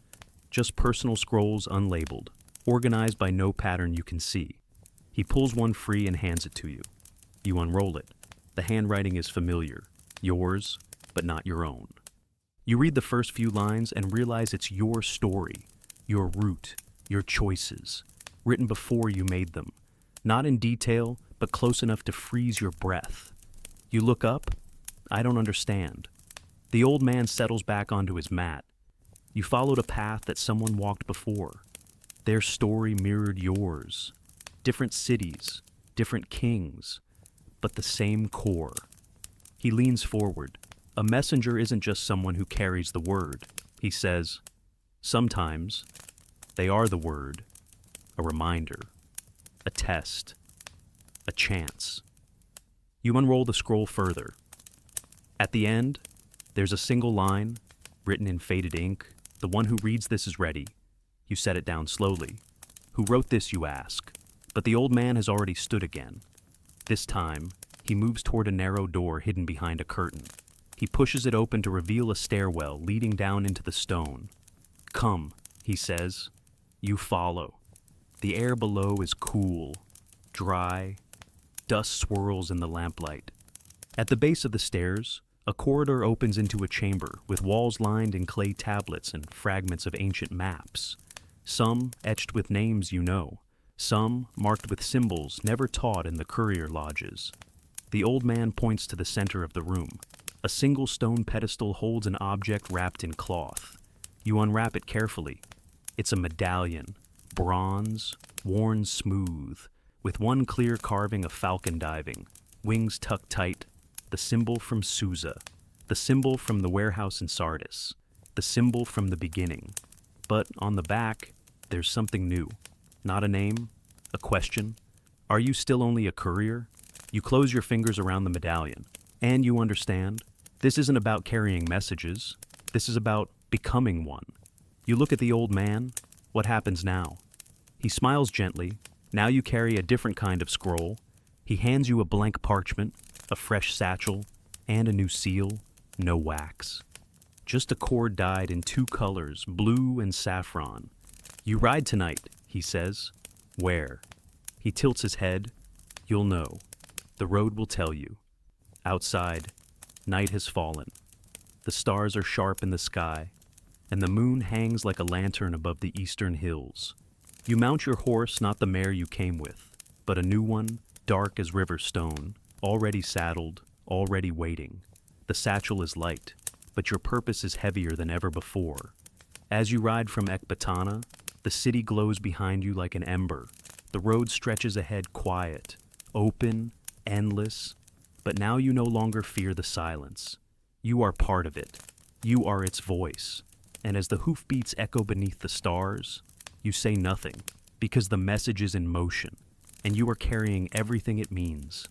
A: just personal scrolls unlabeled, organized by no pattern you can see. He pulls one free and hands it to you. You unroll it. The handwriting is familiar, yours, but not your own. You read the first few lines and realize it's your story, your route, your choices, written before you made them, not in detail, but close enough to freeze your breath. You look up. I don't understand. The old man settles back onto his mat. You followed a path that someone walked before. Their story mirrored yours. Different cities, different kings, but the same core. He leans forward. A messenger isn't just someone who carries the word. He says, sometimes they are the word, a reminder, a test, a chance. You unroll the scroll further. At the end, there's a single line, written in faded ink. The one who reads this is ready. You set it down slowly. Who wrote this, you ask? But the old man has already stood again. This time, he moves toward a narrow door hidden behind a curtain. He pushes it open to reveal a stairwell leading down into the stone. Come, he says. You follow. The air below is cool, dry. Dust swirls in the lamplight. At the base of the stairs, a corridor opens into a chamber with walls lined in clay tablets and fragments of ancient maps. Some etched with names you know, some marked with symbols never taught in the courier lodges. The old man points to the center of the room. A single stone pedestal holds an object wrapped in cloth. You unwrap it carefully. It's a medallion, bronze, worn smooth, with one clear carving of falcon diving, wings tucked tight, the symbol from Susa, the symbol from the warehouse in Sardis, the symbol from the beginning. But on the back, there's something new. Not a name, a question. Are you still only a courier? You close your fingers around the medallion, and you understand. This isn't about carrying messages. This is about becoming one. You look at the old man. What happens now? He smiles gently. Now you carry a different kind of scroll. He hands you a blank parchment, a fresh satchel, and a new seal, no wax. Just a cord dyed in two colors, blue and saffron. You ride tonight, he says. Where? He tilts his head. You'll know. The road will tell you. Outside, night has fallen. The stars are sharp in the sky, and the moon hangs like a lantern above the eastern hills. You mount your horse, not the mare you came with, but a new one, dark as river stone, already saddled, already waiting. The satchel is light, but your purpose is heavier than ever before. As you ride from Ecbatana, the city glows behind you like an ember. The road stretches ahead quiet, open, endless, but now you no longer fear the silence. You are part of it. You are its voice. And as the hoofbeats echo beneath the stars, you say nothing, because the message is in motion, and you are carrying everything it means.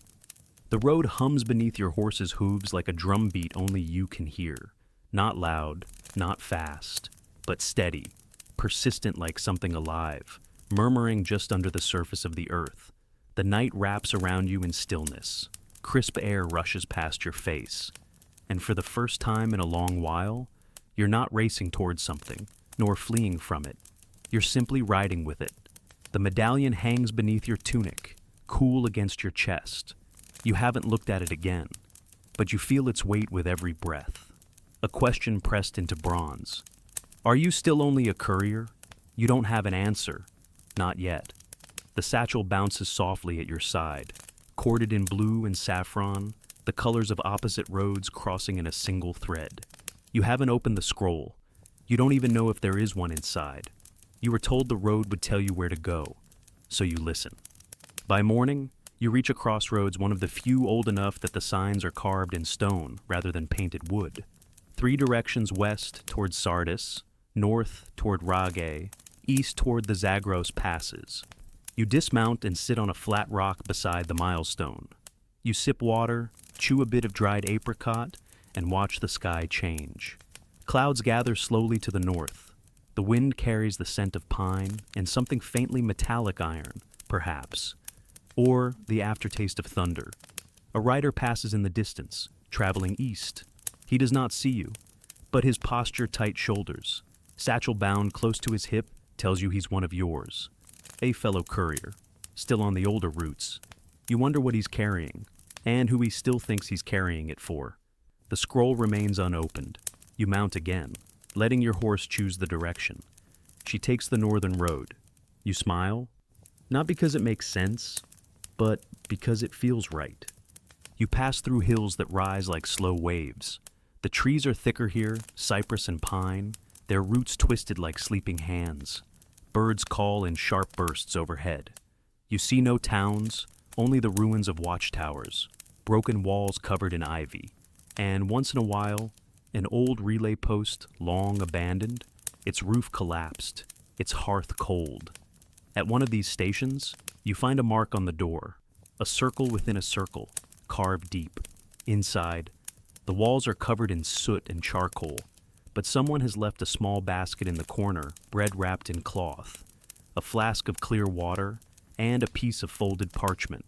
A: The road hums beneath your horse's hooves like a drum beat only you can hear. Not loud, not fast, but steady, persistent like something alive, murmuring just under the surface of the earth. The night wraps around you in stillness. Crisp air rushes past your face. And for the first time in a long while, you're not racing towards something, nor fleeing from it. You're simply riding with it. The medallion hangs beneath your tunic, cool against your chest. You haven't looked at it again, but you feel its weight with every breath. A question pressed into bronze. Are you still only a courier? You don't have an answer. Not yet. The satchel bounces softly at your side, corded in blue and saffron, the colors of opposite roads crossing in a single thread. You haven't opened the scroll. You don't even know if there is one inside. You were told the road would tell you where to go, so you listen. By morning, you reach a crossroads, one of the few old enough that the signs are carved in stone rather than painted wood. 3 directions west toward Sardis, north toward Rage, east toward the Zagros passes. You dismount and sit on a flat rock beside the milestone. You sip water, chew a bit of dried apricot, and watch the sky change. Clouds gather slowly to the north. The wind carries the scent of pine and something faintly metallic iron, perhaps, or the aftertaste of thunder. A rider passes in the distance, traveling east. He does not see you, but his posture tight shoulders, satchel bound close to his hip, tells you he's one of yours. A fellow courier, still on the older routes. You wonder what he's carrying, and who he still thinks he's carrying it for. The scroll remains unopened. You mount again, letting your horse choose the direction. She takes the northern road. You smile, not because it makes sense, but because it feels right. You pass through hills that rise like slow waves. The trees are thicker here, cypress and pine, their roots twisted like sleeping hands. Birds call in sharp bursts overhead. You see no towns, only the ruins of watchtowers, broken walls covered in ivy. And once in a while, an old relay post, long abandoned, its roof collapsed, its hearth cold. At one of these stations, you find a mark on the door, a circle within a circle, carved deep. Inside, the walls are covered in soot and charcoal, but someone has left a small basket in the corner, bread wrapped in cloth, a flask of clear water, and a piece of folded parchment.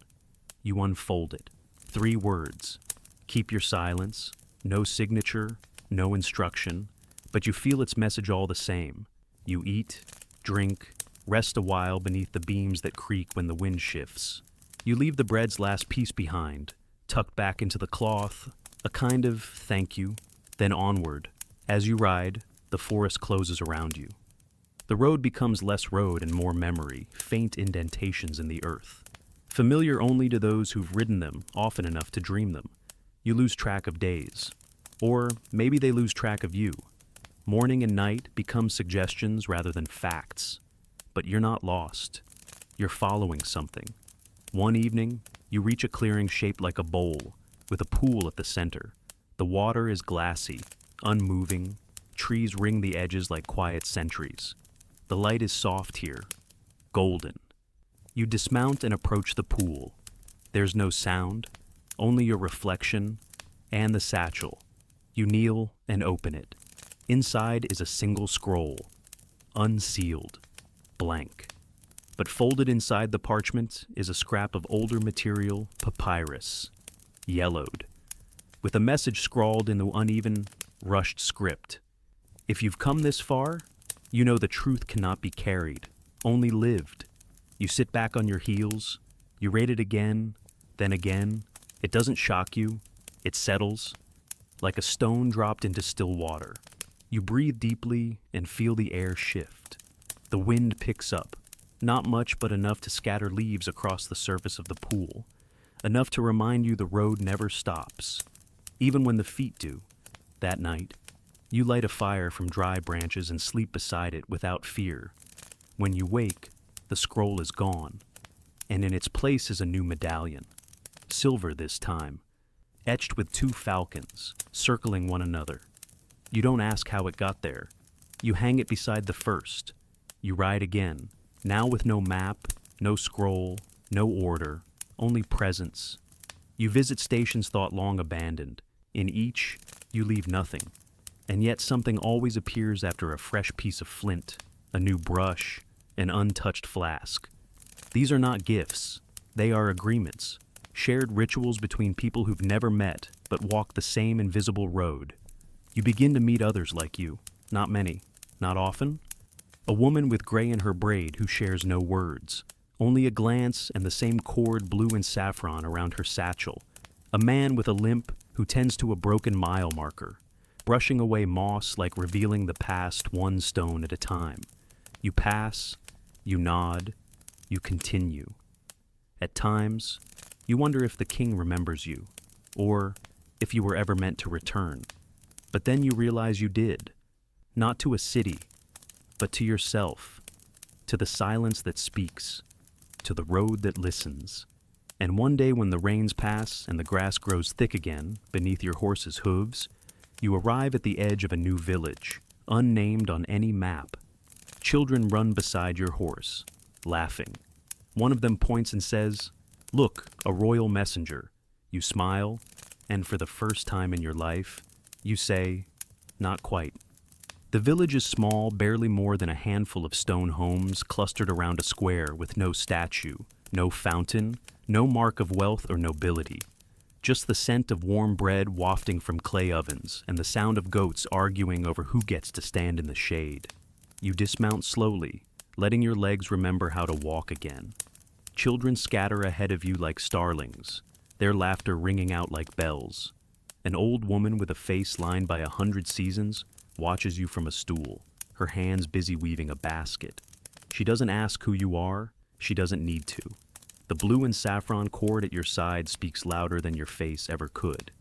A: You unfold it. 3 words. Keep your silence. No signature, no instruction, but you feel its message all the same. You eat, drink, rest a while beneath the beams that creak when the wind shifts. You leave the bread's last piece behind, tucked back into the cloth, a kind of thank you, then onward. As you ride, the forest closes around you. The road becomes less road and more memory, faint indentations in the earth. Familiar only to those who've ridden them often enough to dream them. You lose track of days. Or maybe they lose track of you. Morning and night become suggestions rather than facts. But you're not lost. You're following something. One evening, you reach a clearing shaped like a bowl, with a pool at the center. The water is glassy, unmoving. Trees ring the edges like quiet sentries. The light is soft here, golden. You dismount and approach the pool. There's no sound, only your reflection and the satchel. You kneel and open it. Inside is a single scroll, unsealed, blank. But folded inside the parchment is a scrap of older material, papyrus, yellowed, with a message scrawled in the uneven, rushed script. If you've come this far, you know the truth cannot be carried, only lived. You sit back on your heels, you read it again, then again. It doesn't shock you, it settles, like a stone dropped into still water. You breathe deeply and feel the air shift. The wind picks up, not much but enough to scatter leaves across the surface of the pool, enough to remind you the road never stops, even when the feet do. That night, you light a fire from dry branches and sleep beside it without fear. When you wake, the scroll is gone, and in its place is a new medallion, silver this time, etched with 2 falcons, circling one another. You don't ask how it got there. You hang it beside the first. You ride again, now with no map, no scroll, no order, only presence. You visit stations thought long abandoned. In each, you leave nothing. And yet something always appears after a fresh piece of flint, a new brush, an untouched flask. These are not gifts. They are agreements, shared rituals between people who've never met but walk the same invisible road. You begin to meet others like you. Not many. Not often. A woman with gray in her braid who shares no words. Only a glance and the same cord blue and saffron around her satchel. A man with a limp who tends to a broken mile marker, brushing away moss like revealing the past one stone at a time. You pass, you nod, you continue. At times, you wonder if the king remembers you, or if you were ever meant to return. But then you realize you did, not to a city, but to yourself, to the silence that speaks, to the road that listens. And one day when the rains pass and the grass grows thick again beneath your horse's hooves, you arrive at the edge of a new village, unnamed on any map. Children run beside your horse, laughing. One of them points and says, "Look, a royal messenger." You smile, and for the first time in your life, you say, "Not quite." The village is small, barely more than a handful of stone homes clustered around a square with no statue, no fountain, no mark of wealth or nobility. Just the scent of warm bread wafting from clay ovens and the sound of goats arguing over who gets to stand in the shade. You dismount slowly, letting your legs remember how to walk again. Children scatter ahead of you like starlings, their laughter ringing out like bells. An old woman with a face lined by 100 seasons watches you from a stool, her hands busy weaving a basket. She doesn't ask who you are, she doesn't need to. The blue and saffron cord at your side speaks louder than your face ever could.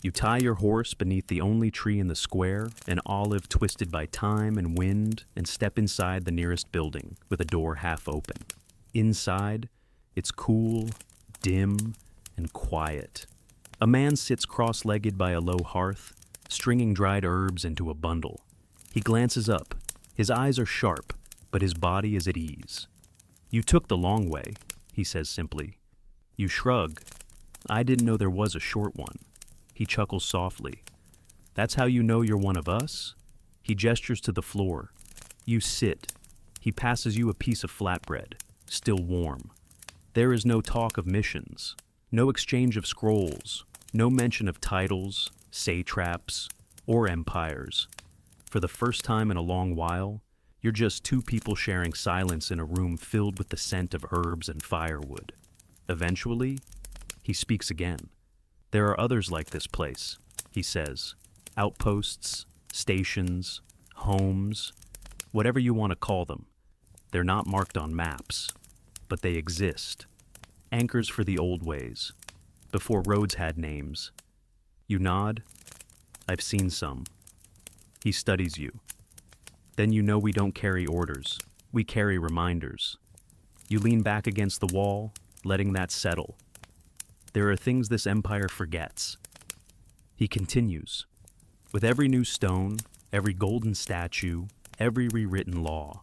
A: You tie your horse beneath the only tree in the square, an olive twisted by time and wind, and step inside the nearest building, with a door half open. Inside, it's cool, dim, and quiet. A man sits cross-legged by a low hearth, stringing dried herbs into a bundle. He glances up. His eyes are sharp, but his body is at ease. "You took the long way," he says simply. You shrug. "I didn't know there was a short one." He chuckles softly. "That's how you know you're one of us?" He gestures to the floor. You sit. He passes you a piece of flatbread, still warm. There is no talk of missions, no exchange of scrolls, no mention of titles, satraps, or empires. For the first time in a long while, you're just two people sharing silence in a room filled with the scent of herbs and firewood. Eventually, he speaks again. "There are others like this place," he says. "Outposts, stations, homes, whatever you want to call them. They're not marked on maps, but they exist. Anchors for the old ways, before roads had names." You nod. "I've seen some." He studies you. "Then you know we don't carry orders. We carry reminders." You lean back against the wall, letting that settle. "There are things this empire forgets." He continues. "With every new stone, every golden statue, every rewritten law.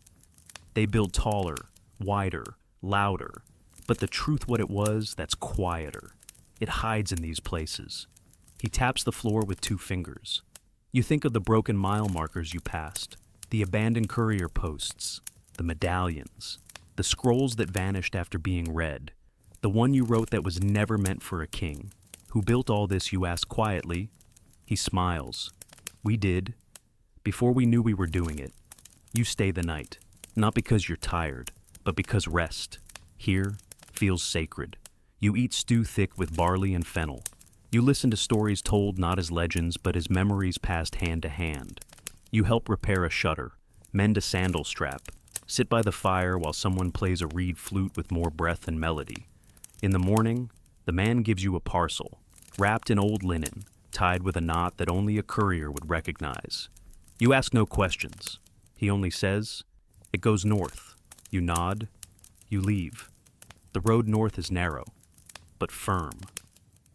A: They build taller, wider, louder, but the truth what it was, that's quieter. It hides in these places." He taps the floor with two fingers. You think of the broken mile markers you passed, the abandoned courier posts, the medallions, the scrolls that vanished after being read, the one you wrote that was never meant for a king. "Who built all this?" you ask quietly. He smiles. "We did. Before we knew we were doing it." You stay the night, not because you're tired, but because rest, here, feels sacred. You eat stew thick with barley and fennel. You listen to stories told not as legends, but as memories passed hand to hand. You help repair a shutter, mend a sandal strap, sit by the fire while someone plays a reed flute with more breath and melody. In the morning, the man gives you a parcel, wrapped in old linen, tied with a knot that only a courier would recognize. You ask no questions. He only says, "It goes north." You nod. You leave. The road north is narrow, but firm.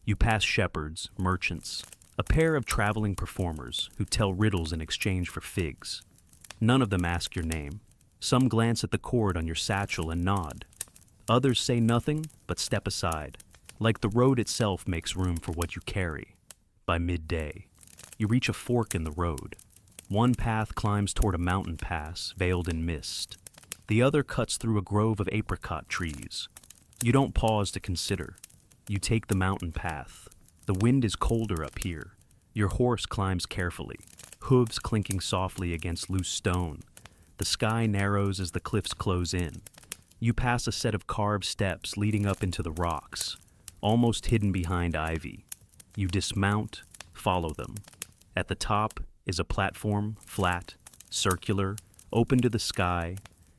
A: You pass shepherds, merchants, a pair of traveling performers who tell riddles in exchange for figs. None of them ask your name. Some glance at the cord on your satchel and nod. Others say nothing but step aside, like the road itself makes room for what you carry. By midday, you reach a fork in the road. One path climbs toward a mountain pass veiled in mist. The other cuts through a grove of apricot trees. You don't pause to consider. You take the mountain path. The wind is colder up here. Your horse climbs carefully, hooves clinking softly against loose stone. The sky narrows as the cliffs close in. You pass a set of carved steps leading up into the rocks, almost hidden behind ivy. You dismount, follow them. At the top is a platform, flat, circular, open to the sky,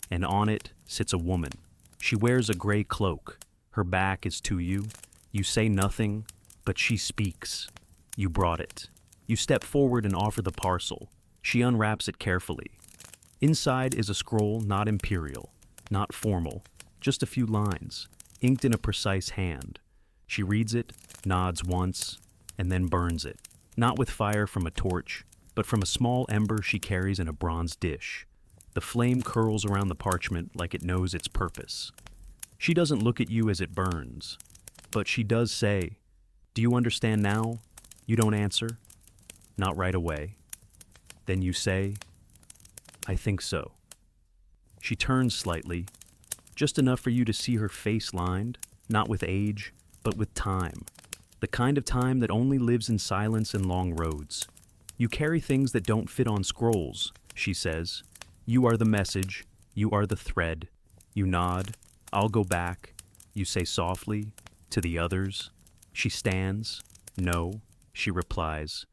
A: and on it sits a woman. She wears a gray cloak. Her back is to you. You say nothing, but she speaks. You brought it. You step forward and offer the parcel. She unwraps it carefully. Inside is a scroll not imperial, not formal, just a few lines, inked in a precise hand. She reads it, nods once, and then burns it, not with fire from a torch, but from a small ember she carries in a bronze dish. The flame curls around the parchment like it knows its purpose. She doesn't look at you as it burns, but she does say, "Do you understand now?" You don't answer. Not right away. Then you say, "I think so." She turns slightly, just enough for you to see her face lined, not with age, but with time. The kind of time that only lives in silence and long roads. "You carry things that don't fit on scrolls," she says. "You are the message. You are the thread." You nod. "I'll go back," you say softly, "to the others." She stands. "No," she replies.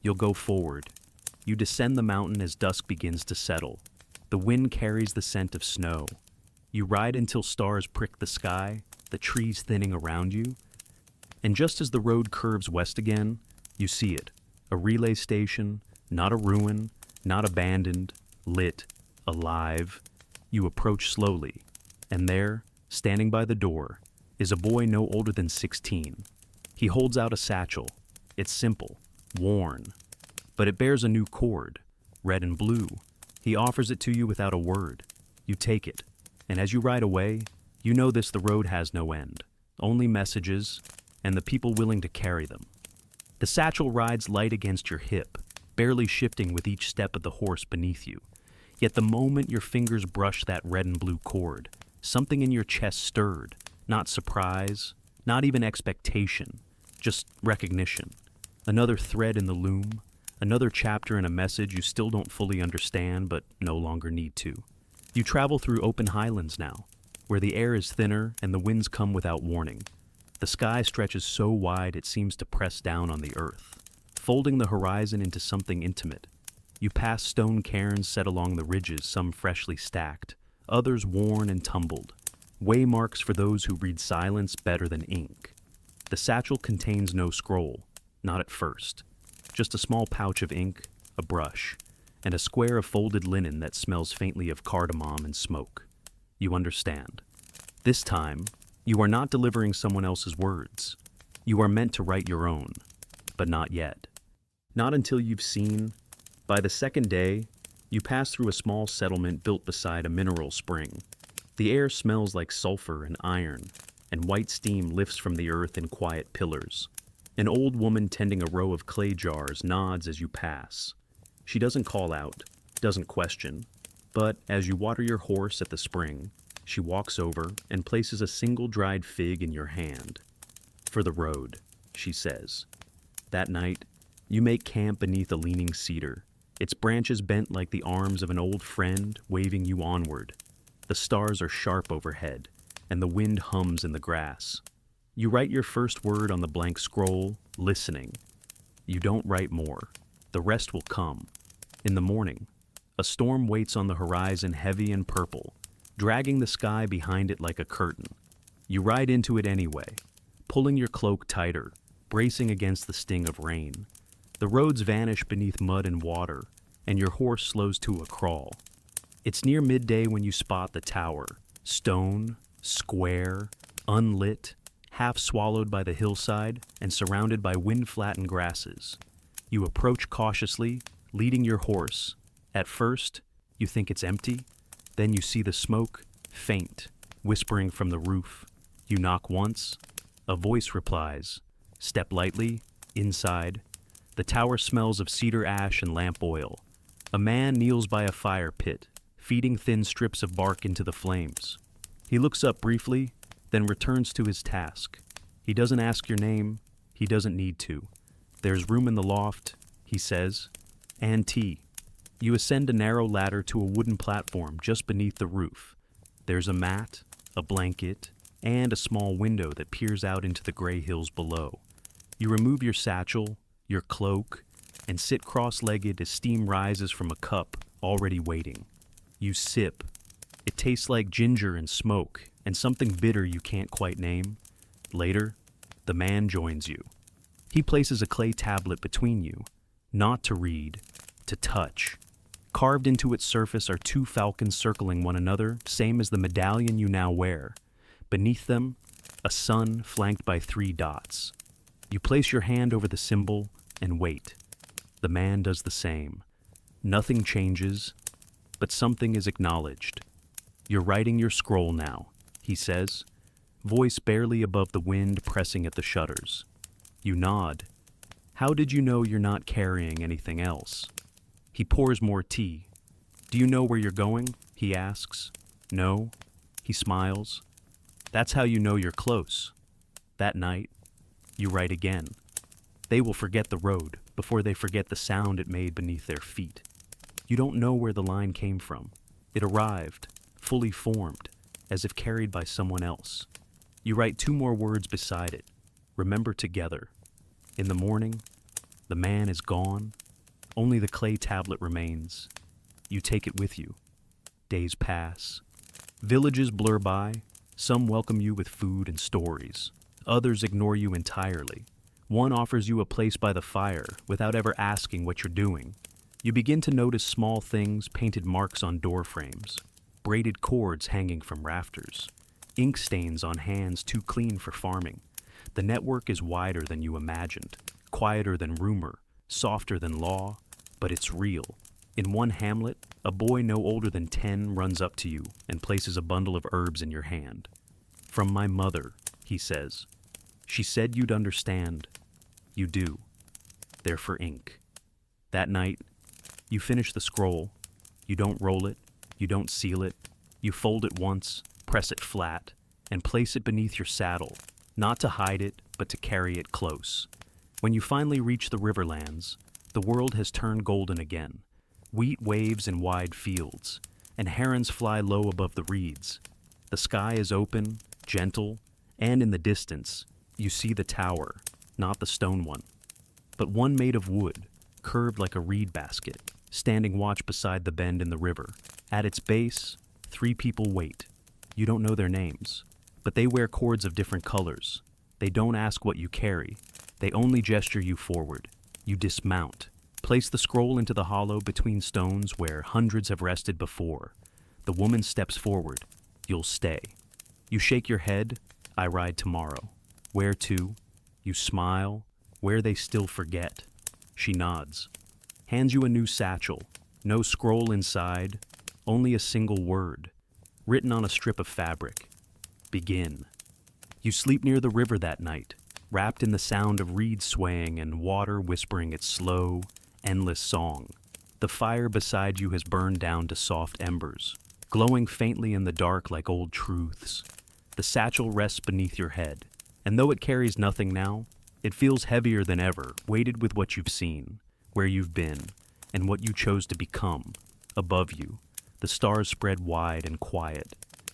A: "You'll go forward." You descend the mountain as dusk begins to settle. The wind carries the scent of snow. You ride until stars prick the sky, the trees thinning around you. And just as the road curves west again, you see it. A relay station, not a ruin, not abandoned, lit, alive. You approach slowly, and there, standing by the door, is a boy no older than 16. He holds out a satchel. It's simple, worn, but it bears a new cord, red and blue. He offers it to you without a word. You take it, and as you ride away, you know the road has no end, only messages, and the people willing to carry them. The satchel rides light against your hip, barely shifting with each step of the horse beneath you. Yet the moment your fingers brush that red and blue cord, something in your chest stirred, not surprise, not even expectation, just recognition. Another thread in the loom, another chapter in a message you still don't fully understand but no longer need to. You travel through open highlands now, where the air is thinner and the winds come without warning. The sky stretches so wide it seems to press down on the earth, folding the horizon into something intimate. You pass stone cairns set along the ridges, some freshly stacked, others worn and tumbled, waymarks for those who read silence better than ink. The satchel contains no scroll, not at first, just a small pouch of ink, a brush, and a square of folded linen that smells faintly of cardamom and smoke. You understand. This time, you are not delivering someone else's words. You are meant to write your own, but not yet. Not until you've seen. By the second day, you pass through a small settlement built beside a mineral spring. The air smells like sulfur and iron, and white steam lifts from the earth in quiet pillars. An old woman tending a row of clay jars nods as you pass. She doesn't call out, doesn't question, but as you water your horse at the spring, she walks over and places a single dried fig in your hand. "For the road," she says. That night, you make camp beneath a leaning cedar, its branches bent like the arms of an old friend waving you onward. The stars are sharp overhead, and the wind hums in the grass. You write your first word on the blank scroll, listening. You don't write more. The rest will come. In the morning, a storm waits on the horizon, heavy and purple, dragging the sky behind it like a curtain. You ride into it anyway, pulling your cloak tighter, bracing against the sting of rain. The roads vanish beneath mud and water, and your horse slows to a crawl. It's near midday when you spot the tower, stone, square, unlit, half swallowed by the hillside and surrounded by wind-flattened grasses. You approach cautiously, leading your horse. At first, you think it's empty. Then you see the smoke, faint, whispering from the roof. You knock once. A voice replies. Step lightly. Inside. The tower smells of cedar ash and lamp oil. A man kneels by a fire pit, feeding thin strips of bark into the flames. He looks up briefly, then returns to his task. He doesn't ask your name. He doesn't need to. "There's room in the loft," he says, "and tea." You ascend a narrow ladder to a wooden platform just beneath the roof. There's a mat, a blanket, and a small window that peers out into the gray hills below. You remove your satchel, your cloak, and sit cross-legged as steam rises from a cup already waiting. You sip. It tastes like ginger and smoke, and something bitter you can't quite name. Later, the man joins you. He places a clay tablet between you, not to read, to touch. Carved into its surface are two falcons circling one another, same as the medallion you now wear. Beneath them, a sun flanked by 3 dots. You place your hand over the symbol and wait. The man does the same. Nothing changes, but something is acknowledged. "You're writing your scroll now," he says, voice barely above the wind pressing at the shutters. You nod. "How did you know you're not carrying anything else?" He pours more tea. "Do you know where you're going?" he asks. "No." He smiles. "That's how you know you're close." That night, you write again. They will forget the road before they forget the sound it made beneath their feet. You don't know where the line came from. It arrived, fully formed, as if carried by someone else. You write 2 more words beside it. Remember together. In the morning, the man is gone. Only the clay tablet remains. You take it with you. Days pass. Villages blur by. Some welcome you with food and stories. Others ignore you entirely. One offers you a place by the fire without ever asking what you're doing. You begin to notice small things, painted marks on door frames, braided cords hanging from rafters, ink stains on hands too clean for farming. The network is wider than you imagined, quieter than rumor, softer than law, but it's real. In one hamlet, a boy no older than 10 runs up to you and places a bundle of herbs in your hand. "From my mother," he says. "She said you'd understand." You do. They're for ink. That night, you finish the scroll. You don't roll it, you don't seal it. You fold it once, press it flat, and place it beneath your saddle, not to hide it, but to carry it close. When you finally reach the riverlands, the world has turned golden again. Wheat waves in wide fields, and herons fly low above the reeds. The sky is open, gentle, and in the distance, you see the tower, not the stone one, but one made of wood, curved like a reed basket, standing watch beside the bend in the river. At its base, 3 people wait. You don't know their names, but they wear cords of different colors. They don't ask what you carry. They only gesture you forward. You dismount. Place the scroll into the hollow between stones where hundreds have rested before. The woman steps forward. You'll stay. You shake your head. I ride tomorrow. Where to? You smile. Where they still forget. She nods. Hands you a new satchel. No scroll inside. Only a single word. Written on a strip of fabric. Begin. You sleep near the river that night, wrapped in the sound of reeds swaying and water whispering its slow, endless song. The fire beside you has burned down to soft embers, glowing faintly in the dark like old truths. The satchel rests beneath your head, and though it carries nothing now, it feels heavier than ever, weighted with what you've seen, where you've been, and what you chose to become. Above you, the stars spread wide and quiet.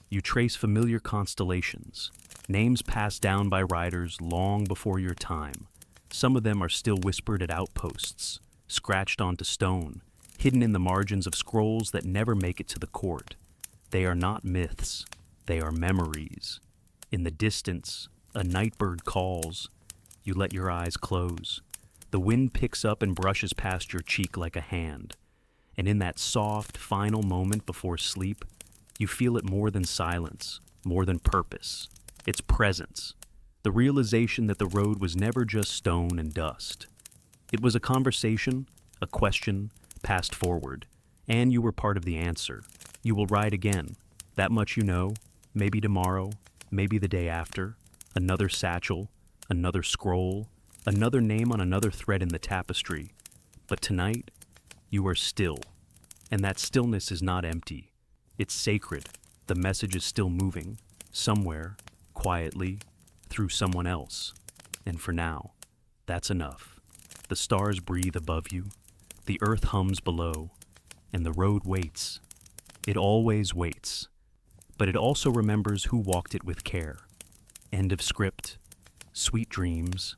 A: You trace familiar constellations, names passed down by riders long before your time. Some of them are still whispered at outposts, scratched onto stone, hidden in the margins of scrolls that never make it to the court. They are not myths, they are memories. In the distance, a nightbird calls. You let your eyes close. The wind picks up and brushes past your cheek like a hand. And in that soft, final moment before sleep, you feel it more than silence, more than purpose. It's presence. The realization that the road was never just stone and dust. It was a conversation, a question, passed forward, and you were part of the answer. You will ride again. That much you know. Maybe tomorrow, maybe the day after. Another satchel, another scroll, another name on another thread in the tapestry. But tonight, you are still. And that stillness is not empty. It's sacred. The message is still moving, somewhere, quietly, through someone else. And for now, that's enough. The stars breathe above you, the earth hums below, and the road waits. It always waits. But it also remembers who walked it with care. End of script. Sweet dreams.